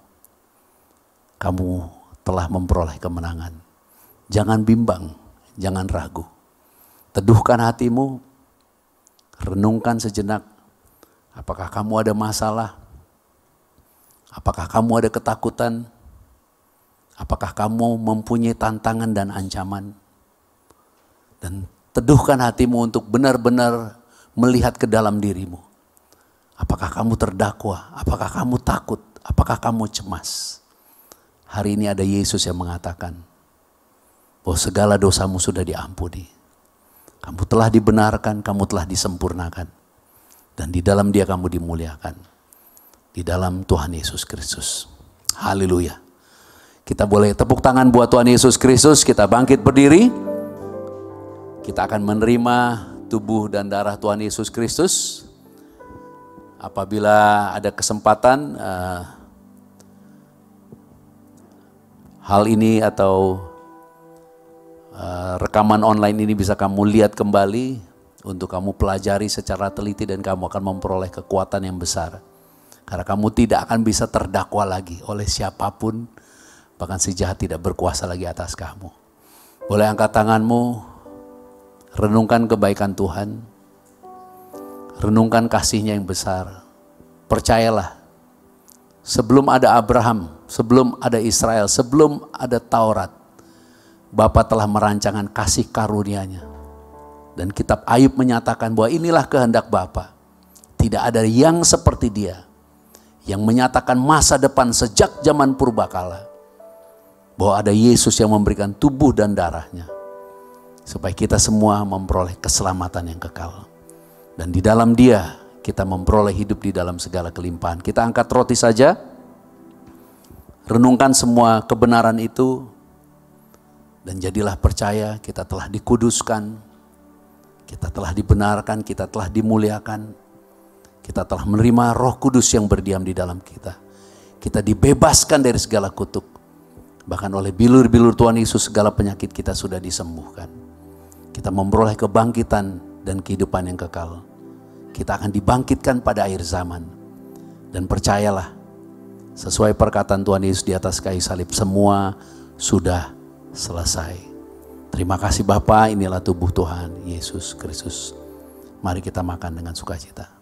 Speaker 4: kamu telah memperoleh kemenangan. Jangan bimbang, jangan ragu. Teduhkan hatimu, renungkan sejenak. Apakah kamu ada masalah? Apakah kamu ada ketakutan? Apakah kamu mempunyai tantangan dan ancaman? Dan teduhkan hatimu untuk benar-benar melihat ke dalam dirimu. Apakah kamu terdakwa? Apakah kamu takut? Apakah kamu cemas? Hari ini ada Yesus yang mengatakan bahwa segala dosamu sudah diampuni. Kamu telah dibenarkan, kamu telah disempurnakan. Dan di dalam Dia kamu dimuliakan. Di dalam Tuhan Yesus Kristus. Haleluya. Kita boleh tepuk tangan buat Tuhan Yesus Kristus. Kita bangkit berdiri. Kita akan menerima tubuh dan darah Tuhan Yesus Kristus. Apabila ada kesempatan hal ini atau rekaman online ini bisa kamu lihat kembali untuk kamu pelajari secara teliti dan kamu akan memperoleh kekuatan yang besar. Karena kamu tidak akan bisa terdakwa lagi oleh siapapun, bahkan si jahat tidak berkuasa lagi atas kamu. Boleh angkat tanganmu, renungkan kebaikan Tuhan. Renungkan kasih-Nya yang besar. Percayalah, sebelum ada Abraham, sebelum ada Israel, sebelum ada Taurat, Bapa telah merancangkan kasih karunia-Nya. Dan kitab Ayub menyatakan bahwa inilah kehendak Bapa. Tidak ada yang seperti Dia, yang menyatakan masa depan sejak zaman purbakala. Bahwa ada Yesus yang memberikan tubuh dan darahnya. Supaya kita semua memperoleh keselamatan yang kekal. Dan di dalam Dia kita memperoleh hidup di dalam segala kelimpahan. Kita angkat roti saja. Renungkan semua kebenaran itu. Dan jadilah percaya kita telah dikuduskan. Kita telah dibenarkan, kita telah dimuliakan. Kita telah menerima Roh Kudus yang berdiam di dalam kita. Kita dibebaskan dari segala kutuk. Bahkan oleh bilur-bilur Tuhan Yesus segala penyakit kita sudah disembuhkan. Kita memperoleh kebangkitan dan kehidupan yang kekal. Kita akan dibangkitkan pada akhir zaman. Dan percayalah, sesuai perkataan Tuhan Yesus di atas kayu salib, semua sudah selesai. Terima kasih Bapa, inilah tubuh Tuhan Yesus Kristus. Mari kita makan dengan sukacita.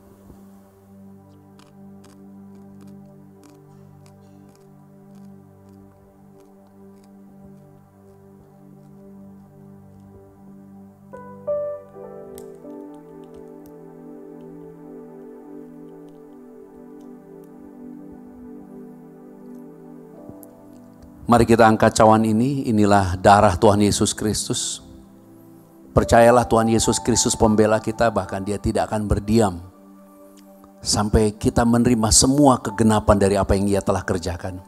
Speaker 4: Mari kita angkat cawan ini, inilah darah Tuhan Yesus Kristus. Percayalah Tuhan Yesus Kristus pembela kita, bahkan Dia tidak akan berdiam sampai kita menerima semua kegenapan dari apa yang Ia telah kerjakan.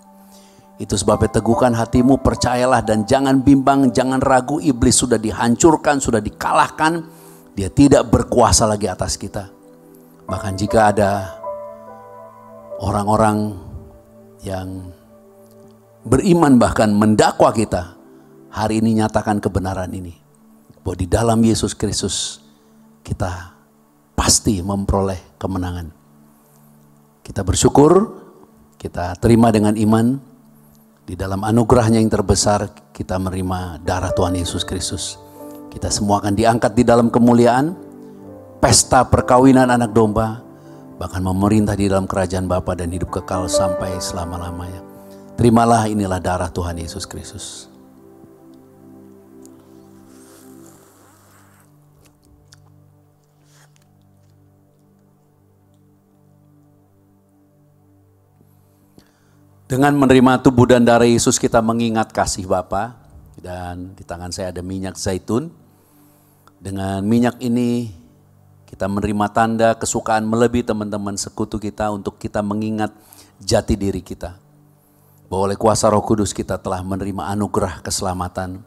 Speaker 4: Itu sebabnya teguhkan hatimu, percayalah dan jangan bimbang, jangan ragu. Iblis sudah dihancurkan, sudah dikalahkan. Dia tidak berkuasa lagi atas kita. Bahkan jika ada orang-orang yang beriman bahkan mendakwa kita, hari ini nyatakan kebenaran ini, bahwa di dalam Yesus Kristus kita pasti memperoleh kemenangan. Kita bersyukur, kita terima dengan iman, di dalam anugerahnya yang terbesar kita menerima darah Tuhan Yesus Kristus. Kita semua akan diangkat di dalam kemuliaan, pesta perkawinan anak domba, bahkan memerintah di dalam kerajaan Bapa dan hidup kekal sampai selama-lamanya. Terimalah, inilah darah Tuhan Yesus Kristus. Dengan menerima tubuh dan darah Yesus kita mengingat kasih Bapa. Dan di tangan saya ada minyak zaitun. Dengan minyak ini kita menerima tanda kesukaan melebihi teman-teman sekutu kita untuk kita mengingat jati diri kita. Bahwa oleh kuasa Roh Kudus kita telah menerima anugerah keselamatan.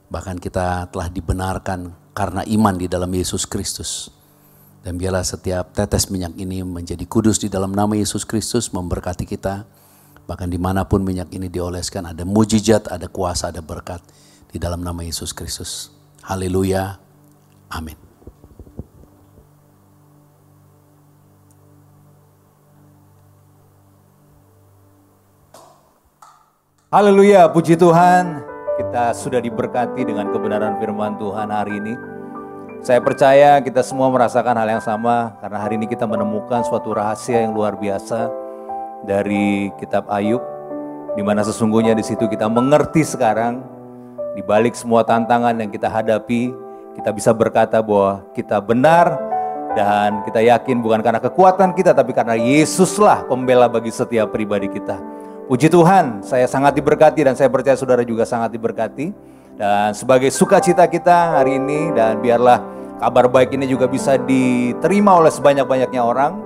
Speaker 4: Bahkan kita telah dibenarkan karena iman di dalam Yesus Kristus. Dan biarlah setiap tetes minyak ini menjadi kudus di dalam nama Yesus Kristus, memberkati kita. Bahkan dimanapun minyak ini dioleskan, ada mujizat, ada kuasa, ada berkat di dalam nama Yesus Kristus. Haleluya. Amin.
Speaker 2: Haleluya, puji Tuhan. Kita sudah diberkati dengan kebenaran firman Tuhan hari ini. Saya percaya kita semua merasakan hal yang sama, karena hari ini kita menemukan suatu rahasia yang luar biasa dari kitab Ayub, di mana sesungguhnya di situ kita mengerti sekarang, di balik semua tantangan yang kita hadapi, kita bisa berkata bahwa kita benar dan kita yakin bukan karena kekuatan kita, tapi karena Yesuslah pembela bagi setiap pribadi kita. Puji Tuhan, saya sangat diberkati dan saya percaya saudara juga sangat diberkati. Dan sebagai sukacita kita hari ini, dan biarlah kabar baik ini juga bisa diterima oleh sebanyak-banyaknya orang,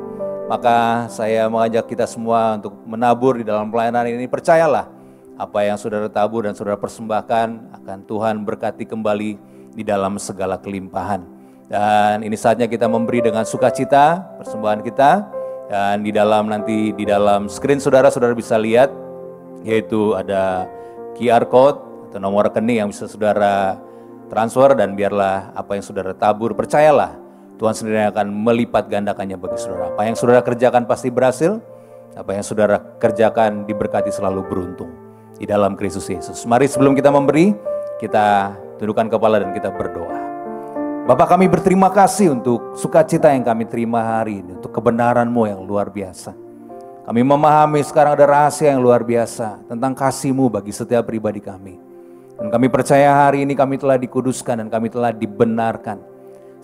Speaker 2: maka saya mengajak kita semua untuk menabur di dalam pelayanan ini. Percayalah, apa yang saudara tabur dan saudara persembahkan akan Tuhan berkati kembali di dalam segala kelimpahan. Dan ini saatnya kita memberi dengan sukacita persembahan kita. Dan di dalam screen saudara bisa lihat, yaitu ada QR code atau nomor rekening yang bisa saudara transfer, dan biarlah apa yang saudara tabur, percayalah Tuhan sendiri akan melipat gandakannya bagi saudara. Apa yang saudara kerjakan pasti berhasil, apa yang saudara kerjakan diberkati selalu beruntung di dalam Kristus Yesus. Mari sebelum kita memberi, kita tundukkan kepala dan kita berdoa. Bapa, kami berterima kasih untuk sukacita yang kami terima hari ini, untuk kebenaran-Mu yang luar biasa. Kami memahami sekarang ada rahasia yang luar biasa tentang kasih-Mu bagi setiap pribadi kami. Dan kami percaya hari ini kami telah dikuduskan dan kami telah dibenarkan.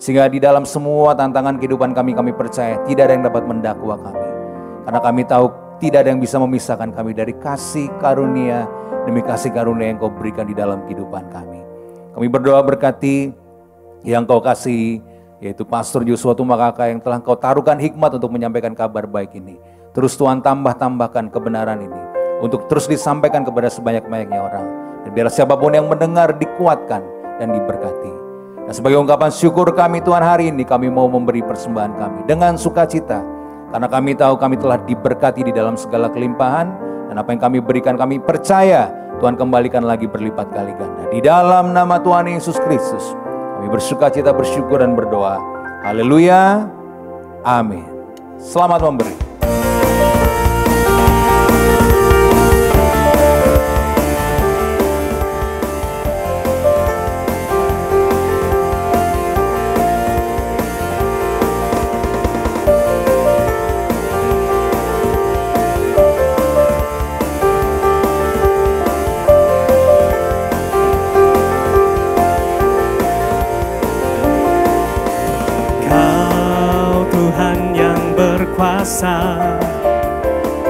Speaker 2: Sehingga di dalam semua tantangan kehidupan kami percaya tidak ada yang dapat mendakwa kami. Karena kami tahu tidak ada yang bisa memisahkan kami dari kasih karunia demi kasih karunia yang Kau berikan di dalam kehidupan kami. Kami berdoa berkati yang Kau kasih, yaitu Pastor Joshua Tumakaka yang telah Kau taruhkan hikmat untuk menyampaikan kabar baik ini. Terus Tuhan tambahkan kebenaran ini untuk terus disampaikan kepada sebanyak-banyaknya orang. Dan biarlah siapapun yang mendengar dikuatkan dan diberkati. Dan sebagai ungkapan syukur kami Tuhan hari ini, kami mau memberi persembahan kami dengan sukacita. Karena kami tahu kami telah diberkati di dalam segala kelimpahan, dan apa yang kami berikan kami percaya Tuhan kembalikan lagi berlipat kali ganda. Di dalam nama Tuhan Yesus Kristus kami bersukacita, bersyukur dan berdoa. Haleluya. Amin. Selamat memberi.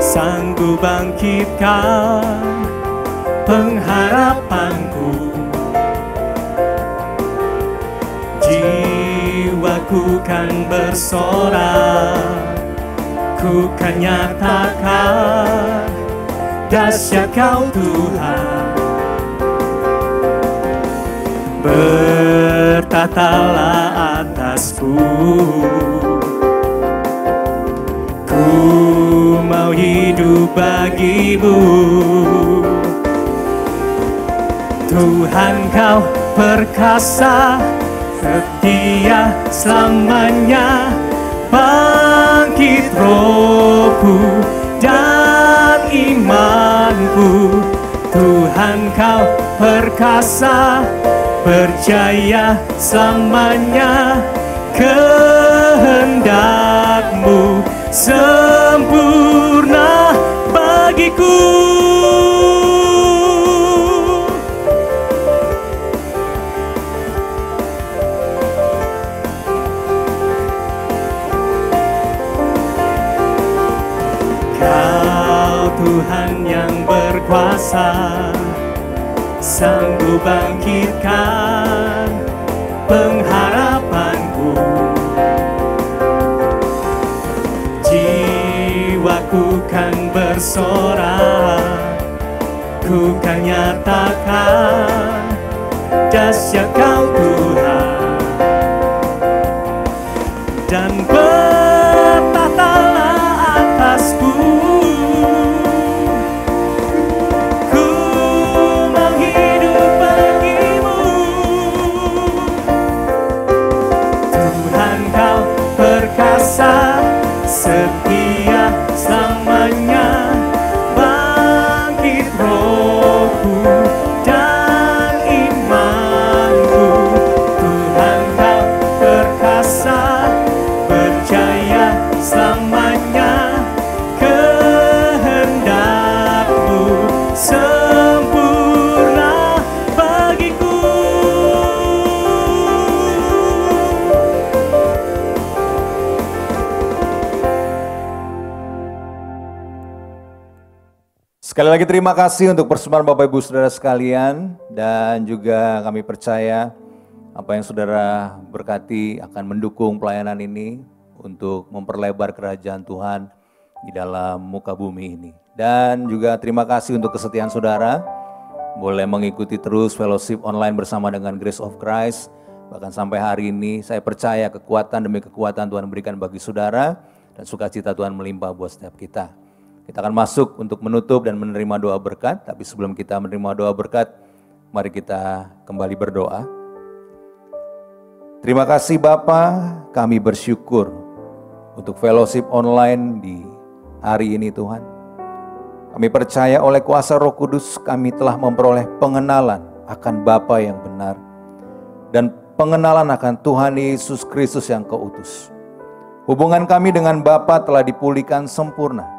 Speaker 1: Sanggup bangkitkan pengharapanku, jiwaku kan bersorak, ku kan nyatakan dahsyat Kau Tuhan. Bertatalah atasku, ku mau hidup bagimu. Tuhan Kau perkasa, setia selamanya. Bangkit rohku dan imanku. Tuhan Kau perkasa, percaya selamanya. Kehendak-Mu sempurna bagiku. Kau Tuhan yang berkuasa, sanggup bangkitkan pengharapanku. Jiwaku kan bersorak, ku kan nyatakan dahsyat Kau Tuhan. Dan bertatalah atasku, ku mau hidup bagimu. Tuhan Kau perkasa, setia selamanya. Bangkit rohku dan imanku. Tuhan Kau perkasa, percaya selamanya. Kehendak-Mu sempurna bagiku.
Speaker 2: Sekali lagi terima kasih untuk persembahan Bapak Ibu Saudara sekalian, dan juga kami percaya apa yang saudara berkati akan mendukung pelayanan ini untuk memperlebar kerajaan Tuhan di dalam muka bumi ini. Dan juga terima kasih untuk kesetiaan saudara, boleh mengikuti terus fellowship online bersama dengan Grace of Christ. Bahkan sampai hari ini saya percaya kekuatan demi kekuatan Tuhan berikan bagi saudara, dan sukacita Tuhan melimpah buat setiap kita. Kita akan masuk untuk menutup dan menerima doa berkat, tapi sebelum kita menerima doa berkat, mari kita kembali berdoa. Terima kasih Bapa, kami bersyukur untuk fellowship online di hari ini Tuhan. Kami percaya oleh kuasa Roh Kudus kami telah memperoleh pengenalan akan Bapa yang benar, dan pengenalan akan Tuhan Yesus Kristus yang Kau utus. Hubungan kami dengan Bapa telah dipulihkan sempurna.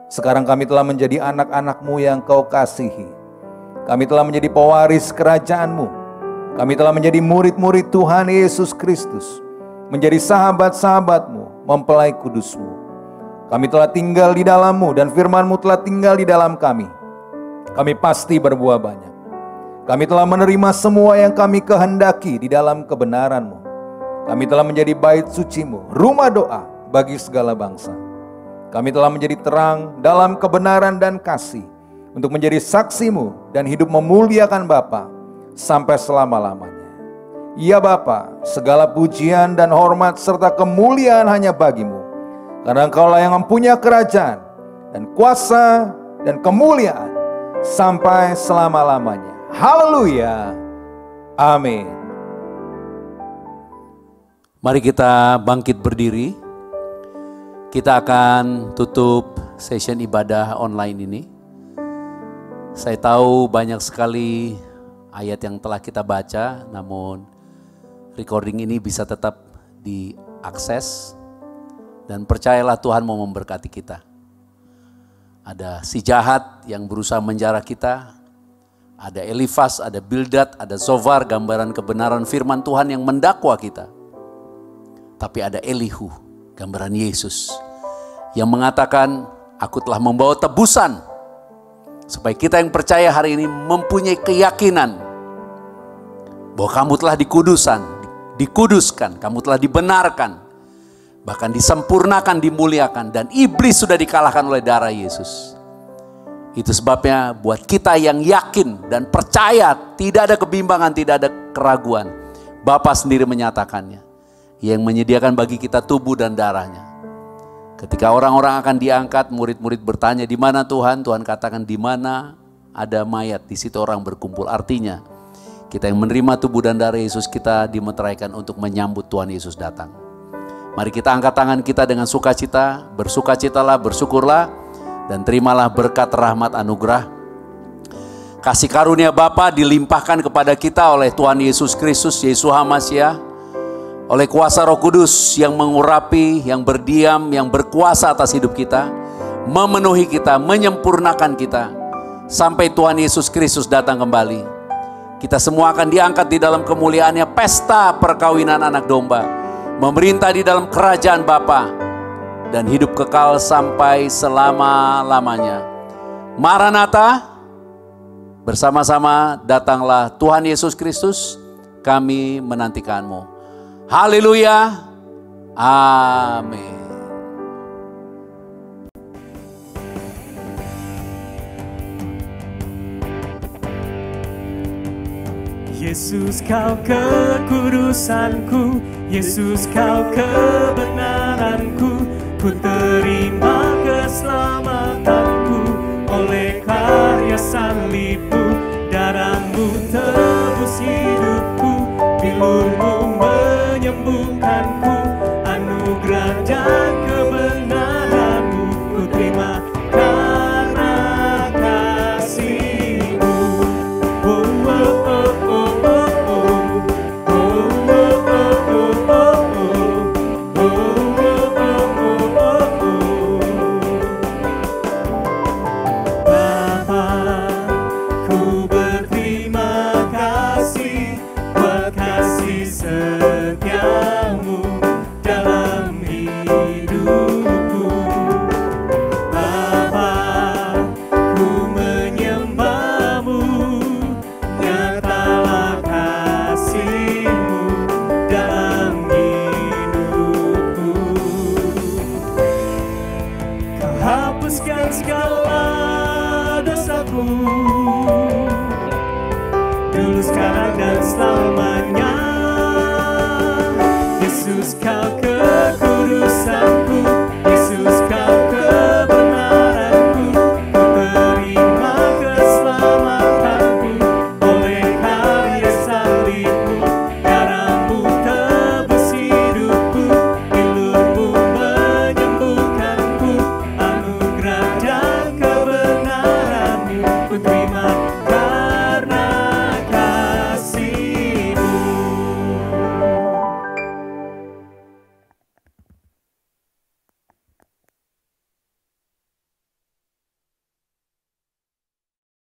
Speaker 2: Sekarang kami telah menjadi anak-anak-Mu yang Kau kasihi. Kami telah menjadi pewaris kerajaan-Mu. Kami telah menjadi murid-murid Tuhan Yesus Kristus, menjadi sahabat-sahabat-Mu, mempelai kudus-Mu. Kami telah tinggal di dalam-Mu, dan firman-Mu telah tinggal di dalam kami. Kami pasti berbuah banyak. Kami telah menerima semua yang kami kehendaki di dalam kebenaran-Mu. Kami telah menjadi bait suci-Mu, rumah doa bagi segala bangsa. Kami telah menjadi terang dalam kebenaran dan kasih, untuk menjadi saksi-Mu dan hidup memuliakan Bapa sampai selama-lamanya. Ya Bapa, segala pujian dan hormat serta kemuliaan hanya bagi-Mu, Karena Engkaulah yang mempunyai kerajaan dan kuasa dan kemuliaan sampai selama-lamanya. Haleluya. Amin.
Speaker 4: Mari kita bangkit berdiri. Kita akan tutup session ibadah online ini. Saya tahu banyak sekali ayat yang telah kita baca, namun recording ini bisa tetap diakses. Dan percayalah Tuhan mau memberkati kita. Ada si jahat yang berusaha menjara kita. Ada Elifas, ada Bildad, ada Zovar, gambaran kebenaran firman Tuhan yang mendakwa kita. Tapi ada Elihu, gambaran Yesus, yang mengatakan, aku telah membawa tebusan. Supaya kita yang percaya hari ini mempunyai keyakinan bahwa kamu telah dikuduskan, kamu telah dibenarkan, bahkan disempurnakan, dimuliakan, dan iblis sudah dikalahkan oleh darah Yesus. Itu sebabnya buat kita yang yakin dan percaya, tidak ada kebimbangan, tidak ada keraguan, Bapa sendiri menyatakannya. Yang menyediakan bagi kita tubuh dan darahnya. Ketika orang-orang akan diangkat, murid-murid bertanya, di mana Tuhan? Tuhan katakan, di mana ada mayat, di situ orang berkumpul. Artinya, kita yang menerima tubuh dan darah Yesus, kita dimeteraikan untuk menyambut Tuhan Yesus datang. Mari kita angkat tangan kita dengan sukacita, bersukacitalah, bersyukurlah, dan terimalah berkat rahmat anugerah. Kasih karunia Bapa dilimpahkan kepada kita oleh Tuhan Yesus Kristus, Yeshua Hamasyah, oleh kuasa Roh Kudus yang mengurapi, yang berdiam, yang berkuasa atas hidup kita, memenuhi kita, menyempurnakan kita, sampai Tuhan Yesus Kristus datang kembali. Kita semua akan diangkat di dalam kemuliaannya, pesta perkawinan anak domba, memerintah di dalam kerajaan Bapa, dan hidup kekal sampai selama-lamanya. Maranatha, bersama-sama datanglah Tuhan Yesus Kristus, kami menantikanmu. Haleluya, amin.
Speaker 1: Yesus kau kekudusanku, Yesus kau kebenaranku, ku terima keselamatanku oleh karya salibmu, darahmu tebus hidupku, pilu